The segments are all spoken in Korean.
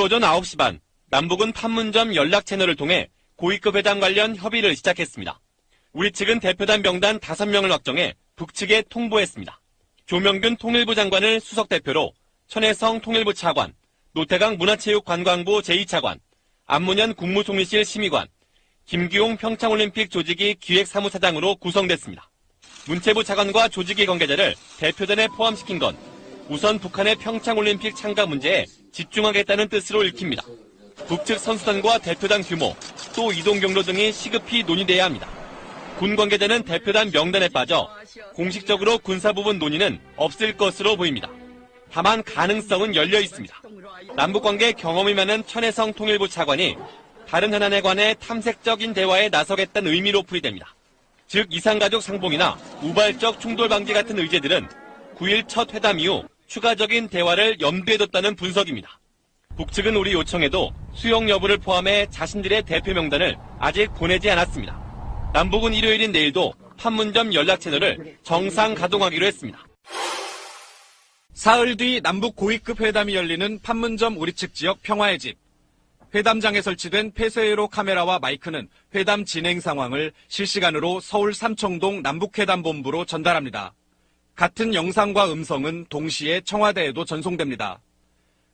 오전 9시 반 남북은 판문점 연락 채널을 통해 고위급 회담 관련 협의를 시작했습니다. 우리 측은 대표단 명단 5명을 확정해 북측에 통보했습니다. 조명균 통일부 장관을 수석대표로 천혜성 통일부 차관, 노태강 문화체육관광부 제2차관, 안문현 국무총리실 심의관, 김기용 평창올림픽 조직위 기획사무사장으로 구성됐습니다. 문체부 차관과 조직위 관계자를 대표단에 포함시킨 건 우선 북한의 평창올림픽 참가 문제에 집중하겠다는 뜻으로 읽힙니다. 북측 선수단과 대표단 규모, 또 이동 경로 등이 시급히 논의돼야 합니다. 군 관계자는 대표단 명단에 빠져 공식적으로 군사 부분 논의는 없을 것으로 보입니다. 다만 가능성은 열려 있습니다. 남북관계 경험이 많은 천혜성 통일부 차관이 다른 현안에 관해 탐색적인 대화에 나서겠다는 의미로 풀이됩니다. 즉 이산가족 상봉이나 우발적 충돌 방지 같은 의제들은 9일 첫 회담 이후 추가적인 대화를 염두에 뒀다는 분석입니다. 북측은 우리 요청에도 수용 여부를 포함해 자신들의 대표 명단을 아직 보내지 않았습니다. 남북은 일요일인 내일도 판문점 연락 채널을 정상 가동하기로 했습니다. 사흘 뒤 남북 고위급 회담이 열리는 판문점 우리 측 지역 평화의 집. 회담장에 설치된 폐쇄회로 카메라와 마이크는 회담 진행 상황을 실시간으로 서울 삼청동 남북회담본부로 전달합니다. 같은 영상과 음성은 동시에 청와대에도 전송됩니다.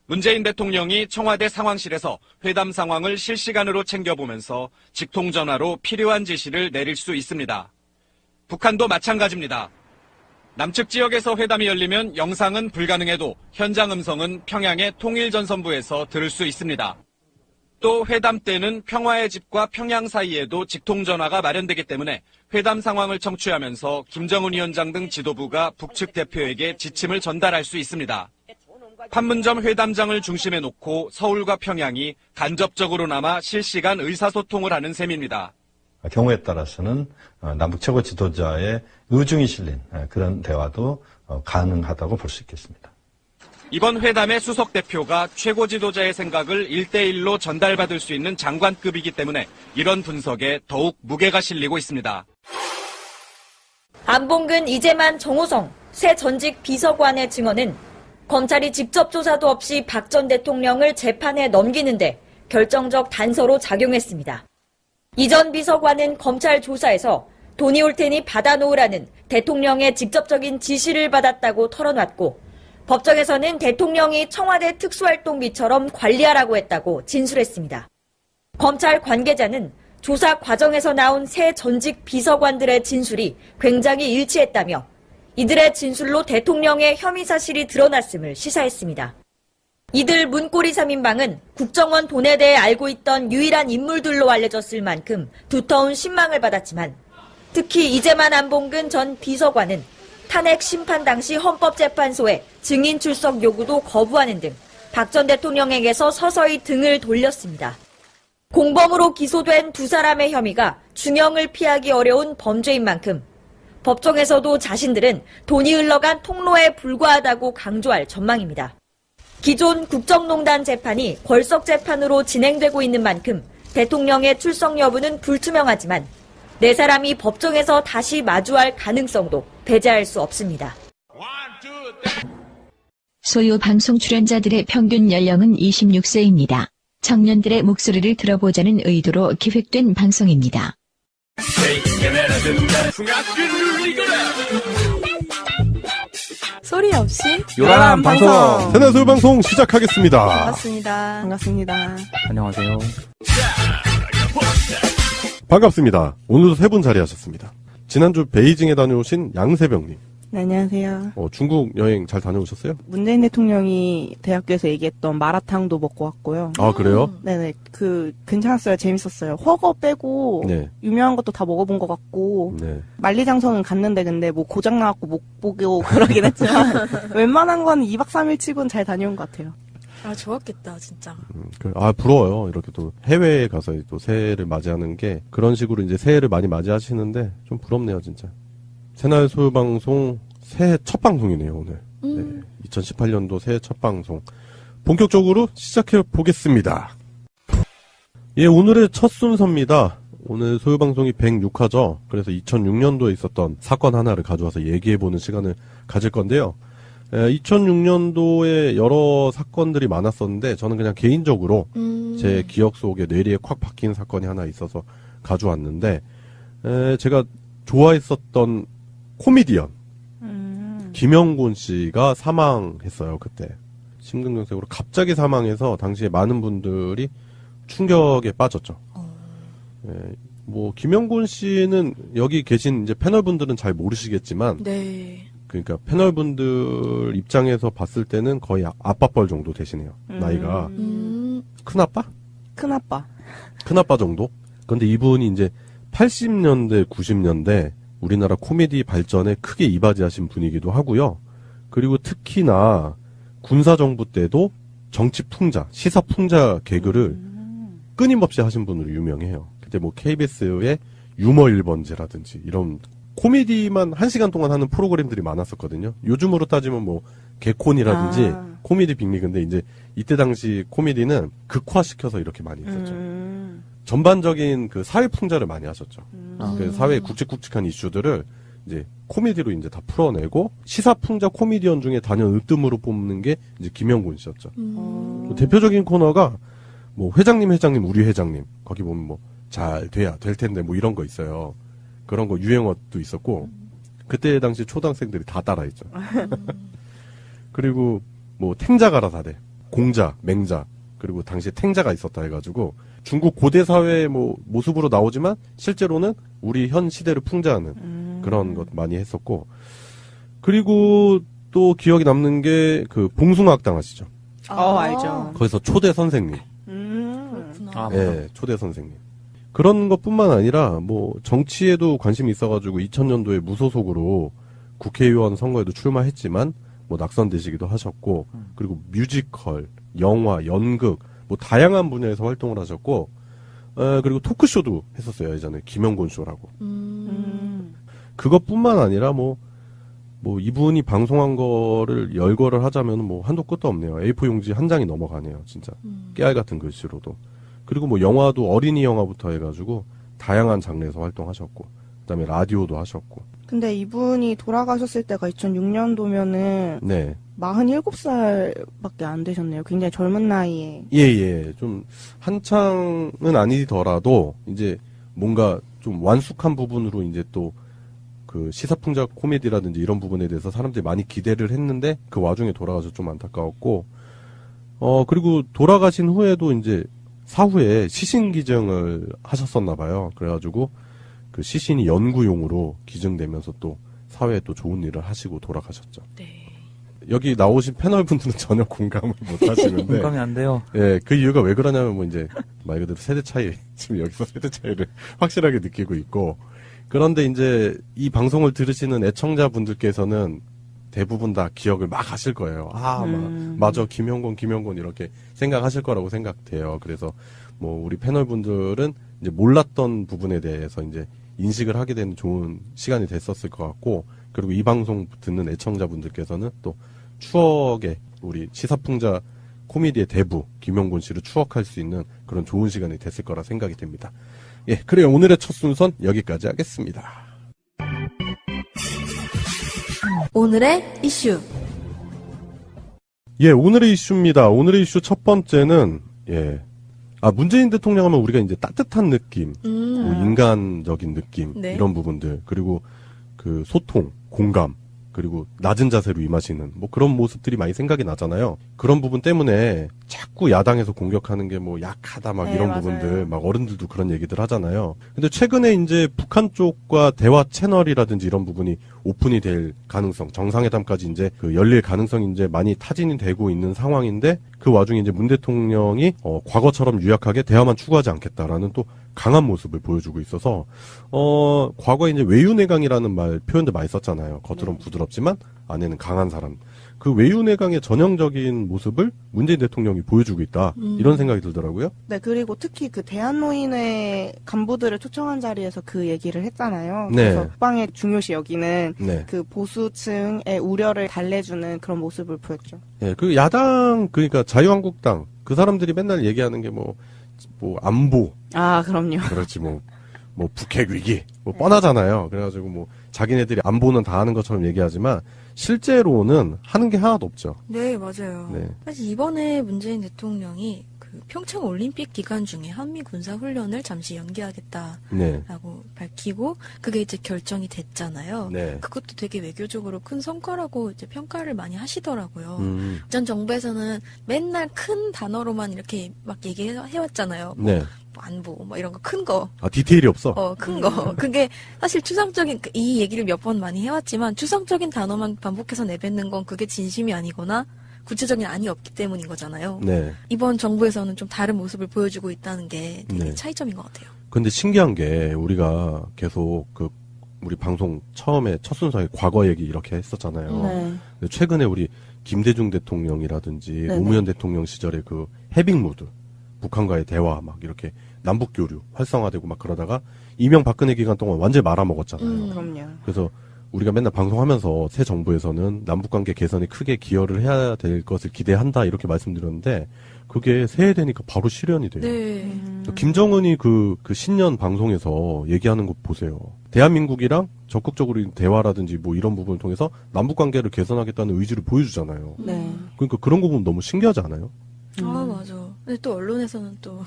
문재인 대통령이 청와대 상황실에서 회담 상황을 실시간으로 챙겨보면서 직통전화로 필요한 지시를 내릴 수 있습니다. 북한도 마찬가지입니다. 남측 지역에서 회담이 열리면 영상은 불가능해도 현장 음성은 평양의 통일전선부에서 들을 수 있습니다. 또 회담 때는 평화의 집과 평양 사이에도 직통전화가 마련되기 때문에 회담 상황을 청취하면서 김정은 위원장 등 지도부가 북측 대표에게 지침을 전달할 수 있습니다. 판문점 회담장을 중심에 놓고 서울과 평양이 간접적으로나마 실시간 의사소통을 하는 셈입니다. 경우에 따라서는 남북 최고 지도자의 의중이 실린 그런 대화도 가능하다고 볼 수 있겠습니다. 이번 회담의 수석 대표가 최고 지도자의 생각을 1대1로 전달받을 수 있는 장관급이기 때문에 이런 분석에 더욱 무게가 실리고 있습니다. 안봉근, 이재만, 정호성 새 전직 비서관의 증언은 검찰이 직접 조사도 없이 박 전 대통령을 재판에 넘기는데 결정적 단서로 작용했습니다. 이 전 비서관은 검찰 조사에서 돈이 올 테니 받아놓으라는 대통령의 직접적인 지시를 받았다고 털어놨고 법정에서는 대통령이 청와대 특수활동비처럼 관리하라고 했다고 진술했습니다. 검찰 관계자는 조사 과정에서 나온 새 전직 비서관들의 진술이 굉장히 일치했다며 이들의 진술로 대통령의 혐의 사실이 드러났음을 시사했습니다. 이들 문고리 3인방은 국정원 돈에 대해 알고 있던 유일한 인물들로 알려졌을 만큼 두터운 신망을 받았지만 특히 이재만 안봉근 전 비서관은 탄핵 심판 당시 헌법재판소에 증인 출석 요구도 거부하는 등 박 전 대통령에게서 서서히 등을 돌렸습니다. 공범으로 기소된 두 사람의 혐의가 중형을 피하기 어려운 범죄인 만큼 법정에서도 자신들은 돈이 흘러간 통로에 불과하다고 강조할 전망입니다. 기존 국정농단 재판이 벌석 재판으로 진행되고 있는 만큼 대통령의 출석 여부는 불투명하지만 네 사람이 법정에서 다시 마주할 가능성도 배제할 수 없습니다. 소유 방송 출연자들의 평균 연령은 26세입니다. 청년들의 목소리를 들어보자는 의도로 기획된 방송입니다. 소리 없이 요란한 방송 새내소유 방송 시작하겠습니다. 반갑습니다. 반갑습니다. 안녕하세요. 반갑습니다. 오늘도 세 분 자리하셨습니다. 지난주 베이징에 다녀오신 양세병님. 네, 안녕하세요. 중국 여행 잘 다녀오셨어요? 문재인 대통령이 대학교에서 얘기했던 마라탕도 먹고 왔고요. 아, 그래요? 네네. 괜찮았어요. 재밌었어요. 허거 빼고, 네. 유명한 것도 다 먹어본 것 같고, 네. 만리장성은 갔는데 근데 뭐 고장 나갖고 못 보고 그러긴 했지만, 웬만한 건 2박 3일 치고는 잘 다녀온 것 같아요. 아, 좋았겠다, 진짜. 부러워요. 이렇게 또 해외에 가서 또 새해를 맞이하는 게 그런 식으로 이제 새해를 많이 맞이하시는데 좀 부럽네요, 진짜. 새날 소유방송 새해 첫 방송이네요, 오늘. 네, 2018년도 새해 첫 방송. 본격적으로 시작해 보겠습니다. 예, 오늘의 첫 순서입니다. 오늘 소유방송이 106화죠. 그래서 2006년도에 있었던 사건 하나를 가져와서 얘기해보는 시간을 가질 건데요. 2006년도에 여러 사건들이 많았었는데 저는 그냥 개인적으로 제 기억 속에 뇌리에 콱 박힌 사건이 하나 있어서 가져왔는데 제가 좋아했었던 코미디언 김영곤 씨가 사망했어요. 그때 심근경색으로 갑자기 사망해서 당시에 많은 분들이 충격에 빠졌죠. 뭐 김영곤 씨는 여기 계신 이제 패널분들은 잘 모르시겠지만 네. 그러니까 패널분들 입장에서 봤을 때는 거의 아빠뻘 정도 되시네요. 나이가. 큰아빠? 큰아빠. 큰아빠 정도? 근데 이분이 이제 80년대, 90년대 우리나라 코미디 발전에 크게 이바지하신 분이기도 하고요. 그리고 특히나 군사정부 때도 정치 풍자, 시사 풍자 개그를 끊임없이 하신 분으로 유명해요. 그때 뭐 KBS의 유머 1번지라든지 이런 코미디만 1시간 동안 하는 프로그램들이 많았었거든요. 요즘으로 따지면 뭐 개콘이라든지 코미디 빅리그인데 이제 이때 당시 코미디는 극화시켜서 이렇게 많이 했었죠. 전반적인 그 사회 풍자를 많이 하셨죠. 그 사회 굵직굵직한 이슈들을 이제 코미디로 이제 다 풀어내고 시사 풍자 코미디언 중에 단연 으뜸으로 뽑는 게 이제 김영곤 씨였죠. 뭐 대표적인 코너가 뭐 회장님 우리 회장님 거기 보면 뭐 잘 돼야 될 텐데 뭐 이런 거 있어요. 그런 거 유행어도 있었고 그때 당시 초등학생들이 다 따라했죠. 그리고 뭐 탱자가라 다대 공자 맹자 그리고 당시에 탱자가 있었다 해가지고 중국 고대 사회의 뭐 모습으로 나오지만 실제로는 우리 현 시대를 풍자하는 그런 것 많이 했었고 그리고 또 기억이 남는 게 그 봉숭아학당 아시죠? 알죠. 거기서 초대 선생님. 그렇구나. 네, 초대 선생님. 그런 것뿐만 아니라 뭐 정치에도 관심이 있어가지고 2000년도에 무소속으로 국회의원 선거에도 출마했지만 뭐 낙선되시기도 하셨고 그리고 뮤지컬, 영화, 연극 뭐 다양한 분야에서 활동을 하셨고 그리고 토크쇼도 했었어요. 예전에 김영곤 쇼라고. 그것뿐만 아니라 뭐 이분이 방송한 거를 열거를 하자면 뭐 한도 끝도 없네요. A4 용지 한 장이 넘어가네요. 진짜 깨알 같은 글씨로도. 그리고 뭐 영화도 어린이 영화부터 해가지고 다양한 장르에서 활동하셨고 그다음에 라디오도 하셨고. 근데 이분이 돌아가셨을 때가 2006년도면은 네. 47살밖에 안 되셨네요. 굉장히 젊은 나이에. 예. 좀 한창은 아니더라도 이제 뭔가 좀 완숙한 부분으로 이제 또 그 시사풍자 코미디라든지 이런 부분에 대해서 사람들이 많이 기대를 했는데 그 와중에 돌아가서 좀 안타까웠고 그리고 돌아가신 후에도 이제 사후에 시신 기증을 하셨었나 봐요. 그래가지고 그 시신이 연구용으로 기증되면서 또 사회에 또 좋은 일을 하시고 돌아가셨죠. 네. 여기 나오신 패널 분들은 전혀 공감을 못 하시는데. 공감이 안 돼요. 예, 그 이유가 왜 그러냐면 뭐 이제 말 그대로 세대 차이, 지금 여기서 세대 차이를 확실하게 느끼고 있고. 그런데 이제 이 방송을 들으시는 애청자분들께서는 대부분 다 기억을 막 하실 거예요. 맞아, 김영곤 이렇게 생각하실 거라고 생각돼요. 그래서 뭐 우리 패널분들은 이제 몰랐던 부분에 대해서 이제 인식을 하게 되는 좋은 시간이 됐었을 것 같고, 그리고 이 방송 듣는 애청자분들께서는 또 추억의 우리 시사풍자 코미디의 대부 김영곤 씨를 추억할 수 있는 그런 좋은 시간이 됐을 거라 생각이 됩니다. 예, 그래요. 오늘의 첫 순서는 여기까지 하겠습니다. 오늘의 이슈. 예, 오늘의 이슈입니다. 오늘의 이슈 첫 번째는, 문재인 대통령 하면 우리가 이제 따뜻한 느낌, 뭐 인간적인 느낌, 네. 이런 부분들, 그리고 그 소통, 공감, 그리고 낮은 자세로 임하시는 뭐 그런 모습들이 많이 생각이 나잖아요. 그런 부분 때문에 자꾸 야당에서 공격하는 게 뭐 약하다 막 이런 맞아요. 부분들, 막 어른들도 그런 얘기들 하잖아요. 근데 최근에 이제 북한 쪽과 대화 채널이라든지 이런 부분이 오픈이 될 가능성, 정상회담까지 이제 그 열릴 가능성이 이제 많이 타진이 되고 있는 상황인데, 그 와중에 이제 문 대통령이 과거처럼 유약하게 대화만 추구하지 않겠다라는 또 강한 모습을 보여주고 있어서 과거에 이제 외유내강이라는 표현도 많이 썼잖아요. 겉으로는 부드럽지만 안에는 강한 사람. 그 외유내강의 전형적인 모습을 문재인 대통령이 보여주고 있다. 이런 생각이 들더라고요. 네, 그리고 특히 그 대한노인회 간부들을 초청한 자리에서 그 얘기를 했잖아요. 네. 그래서 국방의 중요시 여기는 네. 그 보수층의 우려를 달래주는 그런 모습을 보였죠. 예, 그 야당, 그러니까 자유한국당, 그 사람들이 맨날 얘기하는 게 뭐 안보. 그럼요. 그렇지, 뭐 뭐 북핵 위기, 뭐 뻔하잖아요. 그래가지고 뭐 자기네들이 안보는 다 하는 것처럼 얘기하지만 실제로는 하는 게 하나도 없죠. 네, 맞아요. 네. 사실 이번에 문재인 대통령이 그 평창 올림픽 기간 중에 한미 군사 훈련을 잠시 연기하겠다라고 네. 밝히고 그게 이제 결정이 됐잖아요. 네. 그것도 되게 외교적으로 큰 성과라고 이제 평가를 많이 하시더라고요. 음. 전 정부에서는 맨날 큰 단어로만 이렇게 막 얘기해왔잖아요. 뭐 네. 안보 뭐 이런 거 큰 거. 아, 디테일이 없어? 큰 거. 그게 사실 추상적인, 이 얘기를 몇 번 많이 해왔지만, 추상적인 단어만 반복해서 내뱉는 건 그게 진심이 아니거나, 구체적인 안이 없기 때문인 거잖아요. 네. 이번 정부에서는 좀 다른 모습을 보여주고 있다는 게 되게 네. 차이점인 것 같아요. 근데 신기한 게 우리가 계속 우리 방송 처음에 첫 순서에 과거 얘기 이렇게 했었잖아요. 네. 근데 최근에 우리 김대중 대통령이라든지 네네. 노무현 대통령 시절에 그 해빙 모드, 북한과의 대화 막 이렇게 남북 교류 활성화되고 막 그러다가 이명박근혜 기간 동안 완전히 말아먹었잖아요. 그럼요. 그래서 우리가 맨날 방송하면서 새 정부에서는 남북관계 개선에 크게 기여를 해야 될 것을 기대한다 이렇게 말씀드렸는데 그게 새해 되니까 바로 실현이 돼요. 네. 김정은이 그 신년 방송에서 얘기하는 거 보세요. 대한민국이랑 적극적으로 대화라든지 뭐 이런 부분을 통해서 남북관계를 개선하겠다는 의지를 보여주잖아요. 네. 그러니까 그런 거 보면 너무 신기하지 않아요? 맞아. 근데 또 언론에서는 또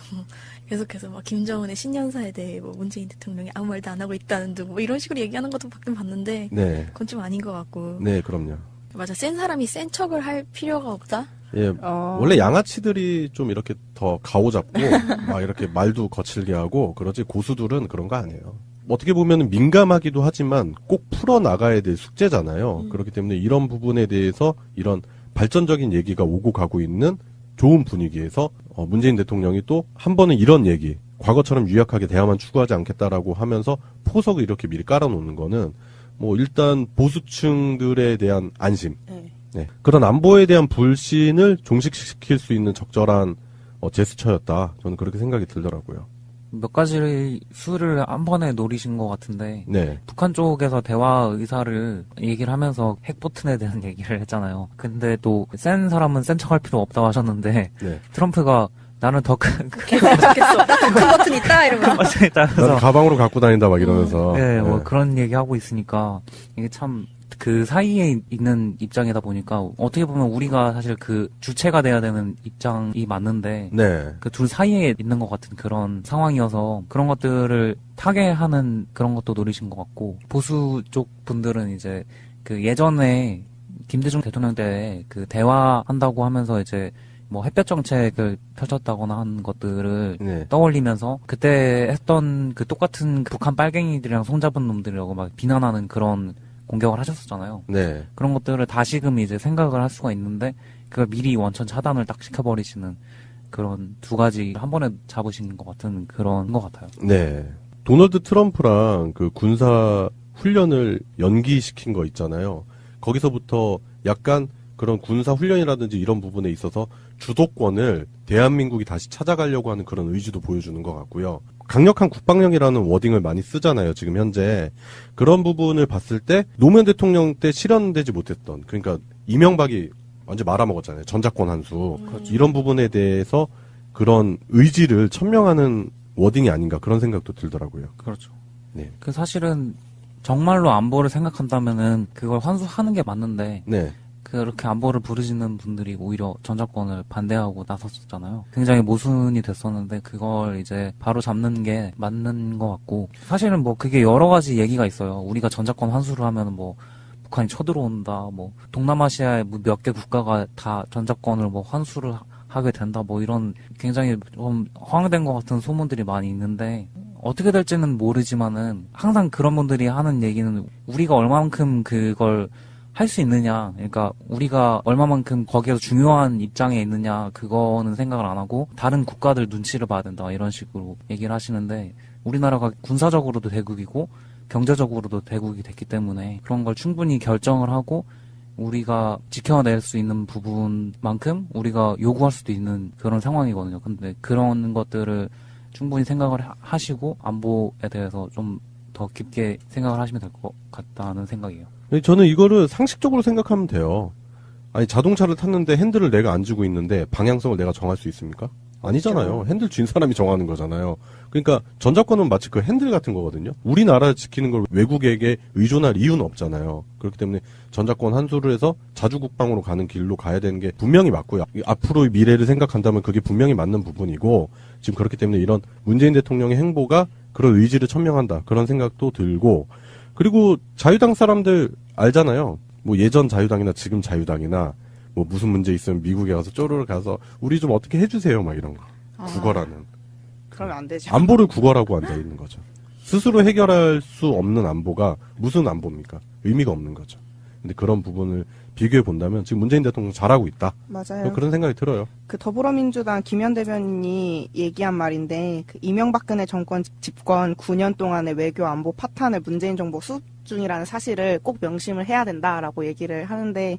계속해서 막 김정은의 신년사에 대해 뭐 문재인 대통령이 아무 말도 안 하고 있다는 등 뭐 이런 식으로 얘기하는 것도 가끔 봤는데 네. 그건 좀 아닌 것 같고. 네, 그럼요. 맞아. 센 사람이 센 척을 할 필요가 없다? 예, 원래 양아치들이 좀 이렇게 더 가오잡고 막 이렇게 말도 거칠게 하고 그러지 고수들은 그런 거 아니에요. 어떻게 보면 민감하기도 하지만 꼭 풀어나가야 될 숙제잖아요. 그렇기 때문에 이런 부분에 대해서 이런 발전적인 얘기가 오고 가고 있는 좋은 분위기에서 문재인 대통령이 또 한 번은 이런 얘기, 과거처럼 유약하게 대화만 추구하지 않겠다라고 하면서 포석을 이렇게 미리 깔아놓는 거는 뭐 일단 보수층들에 대한 안심, 네. 그런 안보에 대한 불신을 종식시킬 수 있는 적절한 제스처였다. 저는 그렇게 생각이 들더라고요. 몇 가지 수를 한 번에 노리신 것 같은데 네. 북한 쪽에서 대화 의사를 얘기를 하면서 핵보튼에 대한 얘기를 했잖아요. 근데 또 센 사람은 센 척할 필요 없다고 하셨는데 네. 트럼프가 나는 더 큰 좋겠어. 나큰 버튼 있다 이러면서. 난 가방으로 갖고 다닌다 막 이러면서. 네, 뭐 그런 얘기 하고 있으니까 이게 참 그 사이에 있는 입장이다 보니까 어떻게 보면 우리가 사실 그 주체가 돼야 되는 입장이 맞는데 네. 그 둘 사이에 있는 것 같은 그런 상황이어서 그런 것들을 타개하는 그런 것도 노리신 것 같고 보수 쪽 분들은 이제 그 예전에 김대중 대통령 때 그 대화한다고 하면서 이제 뭐 햇볕 정책을 펼쳤다거나 한 것들을 네. 떠올리면서 그때 했던 그 똑같은 북한 빨갱이들이랑 손잡은 놈들이라고 막 비난하는 그런 공격을 하셨었잖아요. 네. 그런 것들을 다시금 이제 생각을 할 수가 있는데 그걸 미리 원천 차단을 딱 시켜버리시는 그런 두 가지 한 번에 잡으신 것 같은 그런 것 같아요. 네. 도널드 트럼프랑 그 군사 훈련을 연기시킨 거 있잖아요. 거기서부터 약간 그런 군사 훈련이라든지 이런 부분에 있어서 주도권을 대한민국이 다시 찾아가려고 하는 그런 의지도 보여주는 것 같고요. 강력한 국방력이라는 워딩을 많이 쓰잖아요, 지금 현재. 그런 부분을 봤을 때 노무현 대통령 때 실현되지 못했던, 그러니까 이명박이 완전 말아먹었잖아요. 전작권 한 수. 이런 부분에 대해서 그런 의지를 천명하는 워딩이 아닌가 그런 생각도 들더라고요. 그렇죠. 네. 그 사실은 정말로 안보를 생각한다면은 그걸 환수하는 게 맞는데 네. 그렇게 안보를 부르시는 분들이 오히려 전작권을 반대하고 나섰었잖아요. 굉장히 모순이 됐었는데 그걸 이제 바로 잡는 게 맞는 것 같고 사실은 뭐 그게 여러 가지 얘기가 있어요. 우리가 전작권 환수를 하면은 뭐 북한이 쳐들어온다, 뭐 동남아시아의 몇 개 국가가 다 전작권을 뭐 환수를 하게 된다, 뭐 이런 굉장히 좀 허황된 것 같은 소문들이 많이 있는데 어떻게 될지는 모르지만은 항상 그런 분들이 하는 얘기는 우리가 얼마만큼 그걸 할 수 있느냐, 그러니까 우리가 얼마만큼 거기에서 중요한 입장에 있느냐 그거는 생각을 안 하고 다른 국가들 눈치를 봐야 된다 이런 식으로 얘기를 하시는데 우리나라가 군사적으로도 대국이고 경제적으로도 대국이 됐기 때문에 그런 걸 충분히 결정을 하고 우리가 지켜낼 수 있는 부분만큼 우리가 요구할 수도 있는 그런 상황이거든요. 근데 그런 것들을 충분히 생각을 하시고 안보에 대해서 좀 더 깊게 생각을 하시면 될 것 같다는 생각이에요. 저는 이거를 상식적으로 생각하면 돼요. 아니 자동차를 탔는데 핸들을 내가 안 쥐고 있는데 방향성을 내가 정할 수 있습니까? 아니잖아요. 핸들 쥔 사람이 정하는 거잖아요. 그러니까 전작권은 마치 그 핸들 같은 거거든요. 우리나라 지키는 걸 외국에게 의존할 이유는 없잖아요. 그렇기 때문에 전작권 한수를 해서 자주국방으로 가는 길로 가야 되는 게 분명히 맞고요. 앞으로의 미래를 생각한다면 그게 분명히 맞는 부분이고, 지금 그렇기 때문에 이런 문재인 대통령의 행보가 그런 의지를 천명한다, 그런 생각도 들고, 그리고 자유당 사람들 알잖아요. 뭐 예전 자유당이나 지금 자유당이나 뭐 무슨 문제 있으면 미국에 가서 쪼르르 가서 우리 좀 어떻게 해주세요, 막 이런 거. 국어라는. 그러면 안 되죠. 안보를 국어라고 앉아 있는 거죠. 스스로 해결할 수 없는 안보가 무슨 안보입니까? 의미가 없는 거죠. 근데 그런 부분을 비교해 본다면 지금 문재인 대통령 잘하고 있다. 맞아요. 그런 생각이 들어요. 그 더불어민주당 김현 대변인이 얘기한 말인데, 그 이명박근혜 정권 집권 9년 동안의 외교 안보 파탄을 문재인 정부 수습 중이라는 사실을 꼭 명심을 해야 된다라고 얘기를 하는데,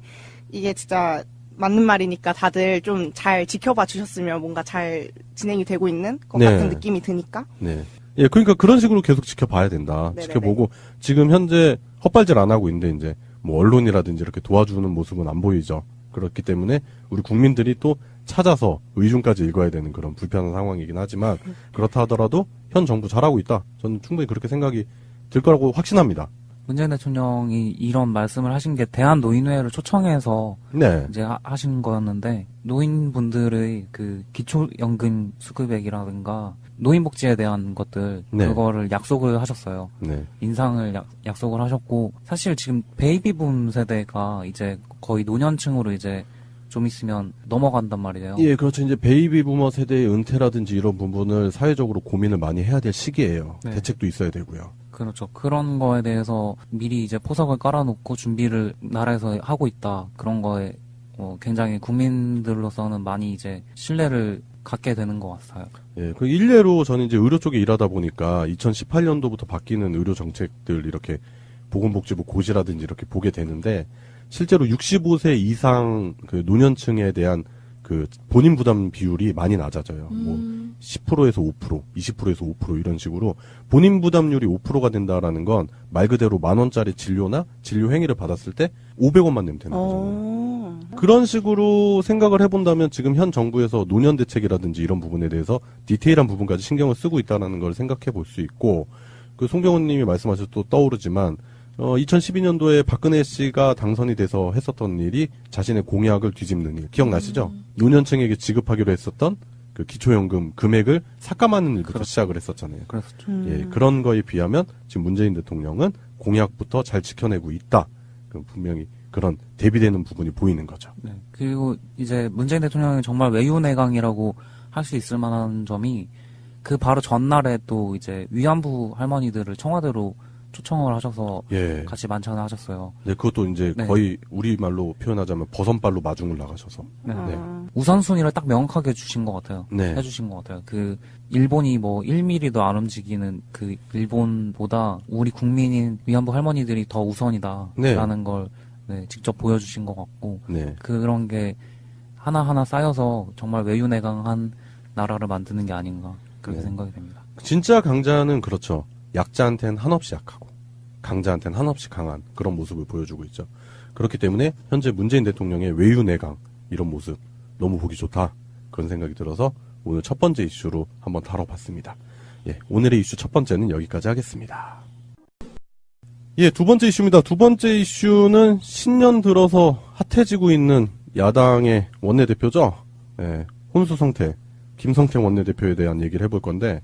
이게 진짜 맞는 말이니까 다들 좀 잘 지켜봐 주셨으면 뭔가 잘 진행이 되고 있는 것 네. 같은 느낌이 드니까. 네. 예, 그러니까 그런 식으로 계속 지켜봐야 된다. 네네네. 지켜보고 지금 현재 헛발질 안 하고 있는데 이제 뭐 언론이라든지 이렇게 도와주는 모습은 안 보이죠. 그렇기 때문에 우리 국민들이 또 찾아서 의중까지 읽어야 되는 그런 불편한 상황이긴 하지만, 그렇다 하더라도 현 정부 잘하고 있다. 저는 충분히 그렇게 생각이 들 거라고 확신합니다. 문재인 대통령이 이런 말씀을 하신 게 대한노인회를 초청해서 네. 이제 하신 거였는데, 노인분들의 그 기초연금 수급액이라든가 노인복지에 대한 것들, 네. 그거를 약속을 하셨어요. 네. 인상을 약속을 하셨고, 사실 지금 베이비붐 세대가 이제 거의 노년층으로 이제 좀 있으면 넘어간단 말이에요. 예, 그렇죠. 이제 베이비 부머 세대의 은퇴라든지 이런 부분을 사회적으로 고민을 많이 해야 될 시기예요. 네. 대책도 있어야 되고요. 그렇죠. 그런 거에 대해서 미리 이제 포석을 깔아놓고 준비를 나라에서 하고 있다. 그런 거에 굉장히 국민들로서는 많이 이제 신뢰를 갖게 되는 것 같아요. 예, 그 일례로 저는 이제 의료 쪽에 일하다 보니까 2018년도부터 바뀌는 의료 정책들 이렇게 보건복지부 고시라든지 이렇게 보게 되는데, 실제로 65세 이상 그 노년층에 대한 그 본인 부담 비율이 많이 낮아져요. 뭐 10%에서 5%, 20%에서 5% 이런 식으로 본인 부담률이 5%가 된다라는 건 말 그대로 10,000원짜리 진료나 진료 행위를 받았을 때 500원만 내면 되는 거잖아요. 그런 식으로 생각을 해본다면 지금 현 정부에서 노년 대책이라든지 이런 부분에 대해서 디테일한 부분까지 신경을 쓰고 있다는 걸 생각해 볼 수 있고, 그 송병훈 님이 말씀하셔서 또 떠오르지만 2012년도에 박근혜 씨가 당선이 돼서 했었던 일이 자신의 공약을 뒤집는 일 기억나시죠? 노년층에게 지급하기로 했었던 그 기초연금 금액을 삭감하는 일부터 시작을 했었잖아요. 그랬었죠. 예, 그런 거에 비하면 지금 문재인 대통령은 공약부터 잘 지켜내고 있다. 분명히 그런 대비되는 부분이 보이는 거죠. 네. 그리고 이제 문재인 대통령이 정말 외유내강이라고 할 수 있을 만한 점이, 그 바로 전날에 또 이제 위안부 할머니들을 청와대로 초청을 하셔서 예. 같이 만찬을 하셨어요. 네, 그것도 이제 네. 거의 우리말로 표현하자면 버선발로 마중을 나가셔서. 네. 네. 우선순위를 딱 명확하게 주신 것 같아요. 네. 해주신 것 같아요. 그 일본이 뭐 1mm도 안 움직이는 그 일본보다 우리 국민인 위안부 할머니들이 더 우선이다라는 네. 걸 네, 직접 보여주신 것 같고, 네. 그런 게 하나하나 쌓여서 정말 외유내강한 나라를 만드는 게 아닌가 그렇게 네. 생각이 됩니다. 진짜 강자는 그렇죠. 약자한테는 한없이 약하고 강자한테는 한없이 강한 그런 모습을 보여주고 있죠. 그렇기 때문에 현재 문재인 대통령의 외유내강 이런 모습 너무 보기 좋다, 그런 생각이 들어서 오늘 첫 번째 이슈로 한번 다뤄봤습니다. 예, 오늘의 이슈 첫 번째는 여기까지 하겠습니다. 예, 두 번째 이슈입니다. 두 번째 이슈는 신년 들어서 핫해지고 있는 야당의 원내대표죠. 예, 혼수성태 김성태 원내대표에 대한 얘기를 해볼 건데,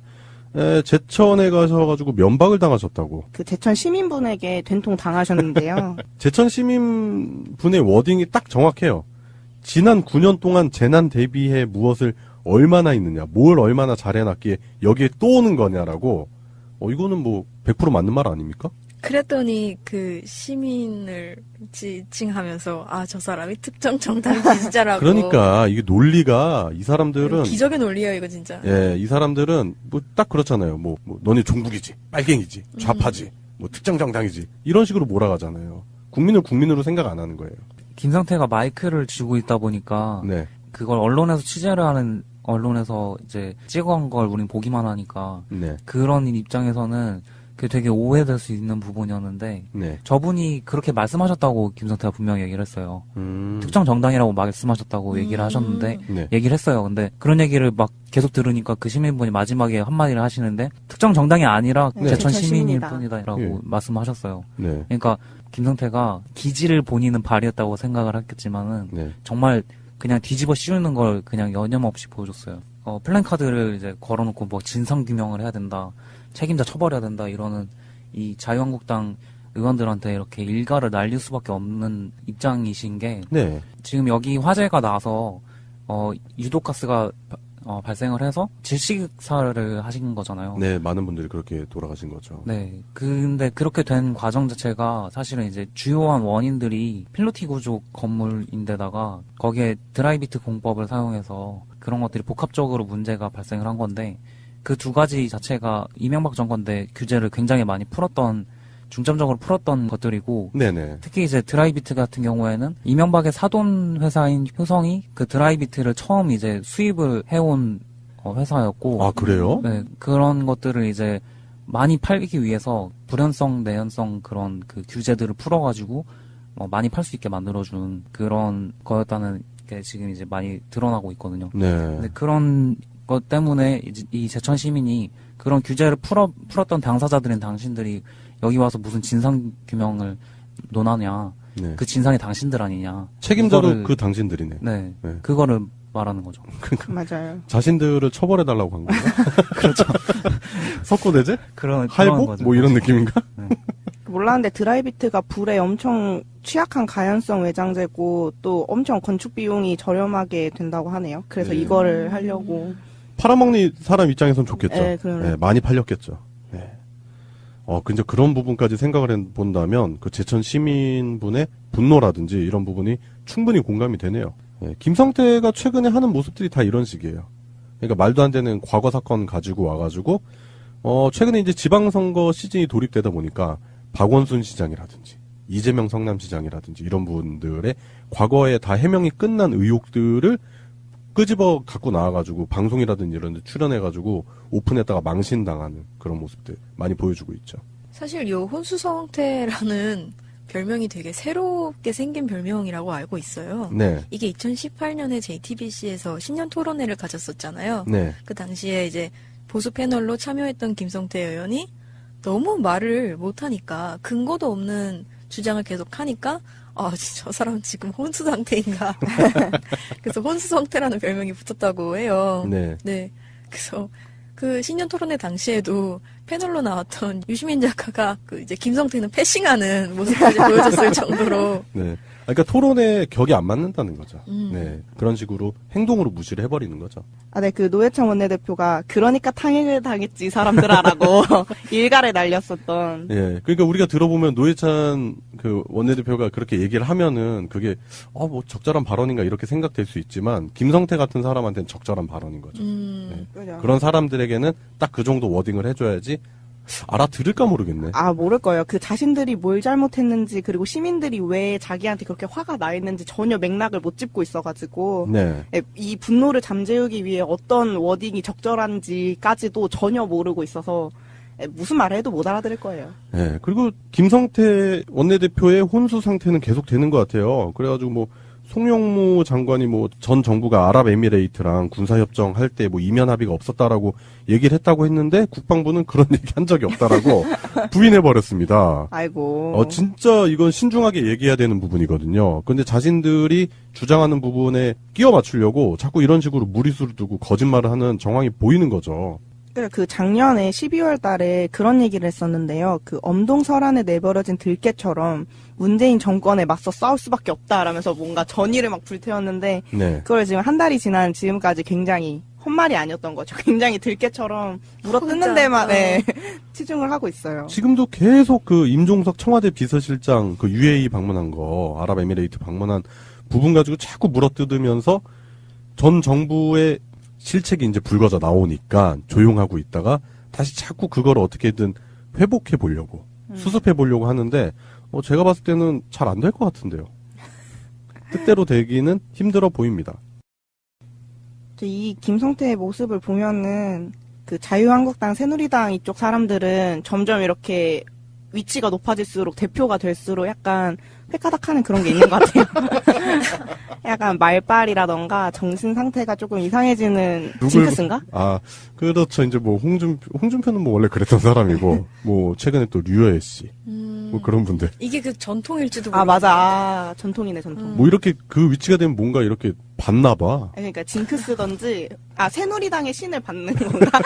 제천에 가셔가지고 면박을 당하셨다고. 그 제천 시민분에게 된통 당하셨는데요. 제천 시민분의 워딩이 딱 정확해요. 지난 9년 동안 재난 대비해 무엇을 얼마나 있느냐, 뭘 얼마나 잘해놨기에 여기에 또 오는 거냐라고. 이거는 뭐 100% 맞는 말 아닙니까? 그랬더니 그 시민을 지칭하면서 저 사람이 특정 정당 지지자라고. 그러니까 이게 논리가, 이 사람들은 기적의 논리예요 이거 진짜. 예, 이 사람들은 뭐 딱 그렇잖아요. 뭐 너네 종북이지, 빨갱이지, 좌파지, 뭐 특정 정당이지, 이런 식으로 몰아가잖아요. 국민을 국민으로 생각 안 하는 거예요. 김성태가 마이크를 쥐고 있다 보니까 네. 그걸 언론에서 취재를 하는, 언론에서 이제 찍어간 걸 우린 보기만 하니까 네. 그런 입장에서는 그게 되게 오해될 수 있는 부분이었는데 네. 저분이 그렇게 말씀하셨다고 김성태가 분명히 얘기를 했어요. 특정 정당이라고 말씀하셨다고 얘기를 하셨는데 네. 얘기를 했어요. 근데 그런 얘기를 막 계속 들으니까 그 시민분이 마지막에 한마디를 하시는데 특정 정당이 아니라 네. 제천 제천 시민일 시민이다. 뿐이다라고 예. 말씀하셨어요. 네. 그러니까 김성태가 기지를 본인은 발휘했다고 생각을 했겠지만은 네. 정말 그냥 뒤집어 씌우는 걸 그냥 여념없이 보여줬어요. 플랜카드를 이제 걸어놓고 뭐 진상규명을 해야 된다, 책임자 처벌해야 된다 이러는 이 자유한국당 의원들한테 이렇게 일가를 날릴 수밖에 없는 입장이신 게 네. 지금 여기 화재가 나서 유독가스가 발생을 해서 질식사를 하신 거잖아요. 네, 많은 분들이 그렇게 돌아가신 거죠. 네. 근데 그렇게 된 과정 자체가 사실은 이제 주요한 원인들이 필로티 구조 건물인데다가 거기에 드라이비트 공법을 사용해서 그런 것들이 복합적으로 문제가 발생을 한 건데 그 두 가지 자체가 이명박 정권 때 규제를 굉장히 많이 중점적으로 풀었던 것들이고 네네. 특히 이제 드라이비트 같은 경우에는 이명박의 사돈 회사인 효성이 그 드라이비트를 처음 이제 수입을 해온 회사였고 아, 그래요? 네, 그런 것들을 이제 많이 팔기 위해서 불연성, 내연성 그런 그 규제들을 풀어가지고 많이 팔 수 있게 만들어준 그런 거였다는 게 지금 이제 많이 드러나고 있거든요. 네. 근데 그런 것 때문에 이 제천 시민이 그런 규제를 풀었던 당사자들인 당신들이 여기 와서 무슨 진상 규명을 논하냐? 네. 그 진상이 당신들 아니냐? 책임자도 그거를- 그 당신들이네. 네, 네. 그거를 말하는 거죠. 맞아요. 자신들을 처벌해달라고 한 건가? 그렇죠. 석고대제? 그런 할복? 거죠. 뭐 이런 느낌인가? 몰랐는데 드라이비트가 불에 엄청 취약한 가연성 외장재고 또 엄청 건축 비용이 저렴하게 된다고 하네요. 그래서 네. 이거를 하려고. 팔아먹는 사람 입장에선 좋겠죠. 네, 그러네. 네, 많이 팔렸겠죠. 네. 근데 그런 부분까지 생각을 본다면 그 제천 시민분의 분노라든지 이런 부분이 충분히 공감이 되네요. 네, 김성태가 최근에 하는 모습들이 다 이런 식이에요. 그러니까 말도 안 되는 과거 사건 가지고 와가지고 최근에 이제 지방선거 시즌이 돌입되다 보니까 박원순 시장이라든지 이재명 성남시장이라든지 이런 분들의 과거에 다 해명이 끝난 의혹들을 끄집어 갖고 나와가지고 방송이라든지 이런 데 출연해가지고 오픈했다가 망신당하는 그런 모습들 많이 보여주고 있죠. 사실 요 혼수성태라는 별명이 되게 새롭게 생긴 별명이라고 알고 있어요. 네. 이게 2018년에 JTBC에서 신년 토론회를 가졌었잖아요. 네. 그 당시에 이제 보수 패널로 참여했던 김성태 의원이 너무 말을 못하니까 근거도 없는 주장을 계속 하니까 저 사람 지금 혼수 상태인가. 그래서 혼수 상태라는 별명이 붙었다고 해요. 네. 네. 그래서 그 신년 토론회 당시에도 패널로 나왔던 유시민 작가가 그 이제 김성태는 패싱하는 모습까지 보여줬을 정도로. 네. 그러니까 토론에 격이 안 맞는다는 거죠. 음. 네. 그런 식으로 행동으로 무시를 해버리는 거죠. 네, 그 노회찬 원내대표가 그러니까 탕행을 당했지 사람들아라고 일갈에 날렸었던. 예. 그러니까 우리가 들어보면 노회찬 그 원내대표가 그렇게 얘기를 하면은 그게 뭐 적절한 발언인가 이렇게 생각될 수 있지만 김성태 같은 사람한테는 적절한 발언인 거죠. 네. 그죠. 그런 사람들에게는 딱 그 정도 워딩을 해줘야지 알아들을까 모르겠네. 모를 거예요. 그 자신들이 뭘 잘못했는지 그리고 시민들이 왜 자기한테 그렇게 화가 나 있는지 전혀 맥락을 못 짚고 있어가지고 네. 이 분노를 잠재우기 위해 어떤 워딩이 적절한지까지도 전혀 모르고 있어서 무슨 말을 해도 못 알아들을 거예요. 네. 그리고 김성태 원내대표의 혼수 상태는 계속 되는 것 같아요. 그래가지고 뭐 송영무 장관이 뭐 전 정부가 아랍에미레이트랑 군사협정 할 때 뭐 이면 합의가 없었다라고 얘기를 했다고 했는데 국방부는 그런 얘기 한 적이 없다라고 부인해버렸습니다. 아이고. 진짜 이건 신중하게 얘기해야 되는 부분이거든요. 근데 자신들이 주장하는 부분에 끼워 맞추려고 자꾸 이런 식으로 무리수를 두고 거짓말을 하는 정황이 보이는 거죠. 그 작년에 12월 달에 그런 얘기를 했었는데요. 그 엄동설안에 내버려진 들깨처럼 문재인 정권에 맞서 싸울 수밖에 없다라면서 뭔가 전의를 막 불태웠는데 네. 그걸 지금 한 달이 지난 지금까지 굉장히 헛말이 아니었던 거죠. 굉장히 들깨처럼 물어뜯는 데만 치중을 하고 있어요. 지금도 계속 그 임종석 청와대 비서실장 그 UAE 방문한 거, 아랍에미레이트 방문한 부분 가지고 자꾸 물어뜯으면서 전 정부의 실책이 이제 불거져 나오니까 조용하고 있다가 다시 자꾸 그걸 어떻게든 회복해 보려고 수습해 보려고 하는데 제가 봤을 때는 잘 안 될 것 같은데요. 뜻대로 되기는 힘들어 보입니다. 이 김성태의 모습을 보면은 그 자유한국당, 새누리당 이쪽 사람들은 점점 이렇게 위치가 높아질수록 대표가 될수록 약간 획가닥하는 그런 게 있는 것 같아요. 약간 말빨이라던가 정신 상태가 조금 이상해지는 징크스인가? 아, 그렇죠. 이제 뭐 홍준표는 뭐 원래 그랬던 사람이고, 뭐 최근에 또 류여애 씨, 뭐 그런 분들. 이게 그 전통일지도 아, 모르겠네. 맞아. 아, 전통이네, 전통. 뭐 이렇게 그 위치가 되면 뭔가 이렇게 받나 봐. 그러니까 징크스던지, 새누리당의 신을 받는 건가?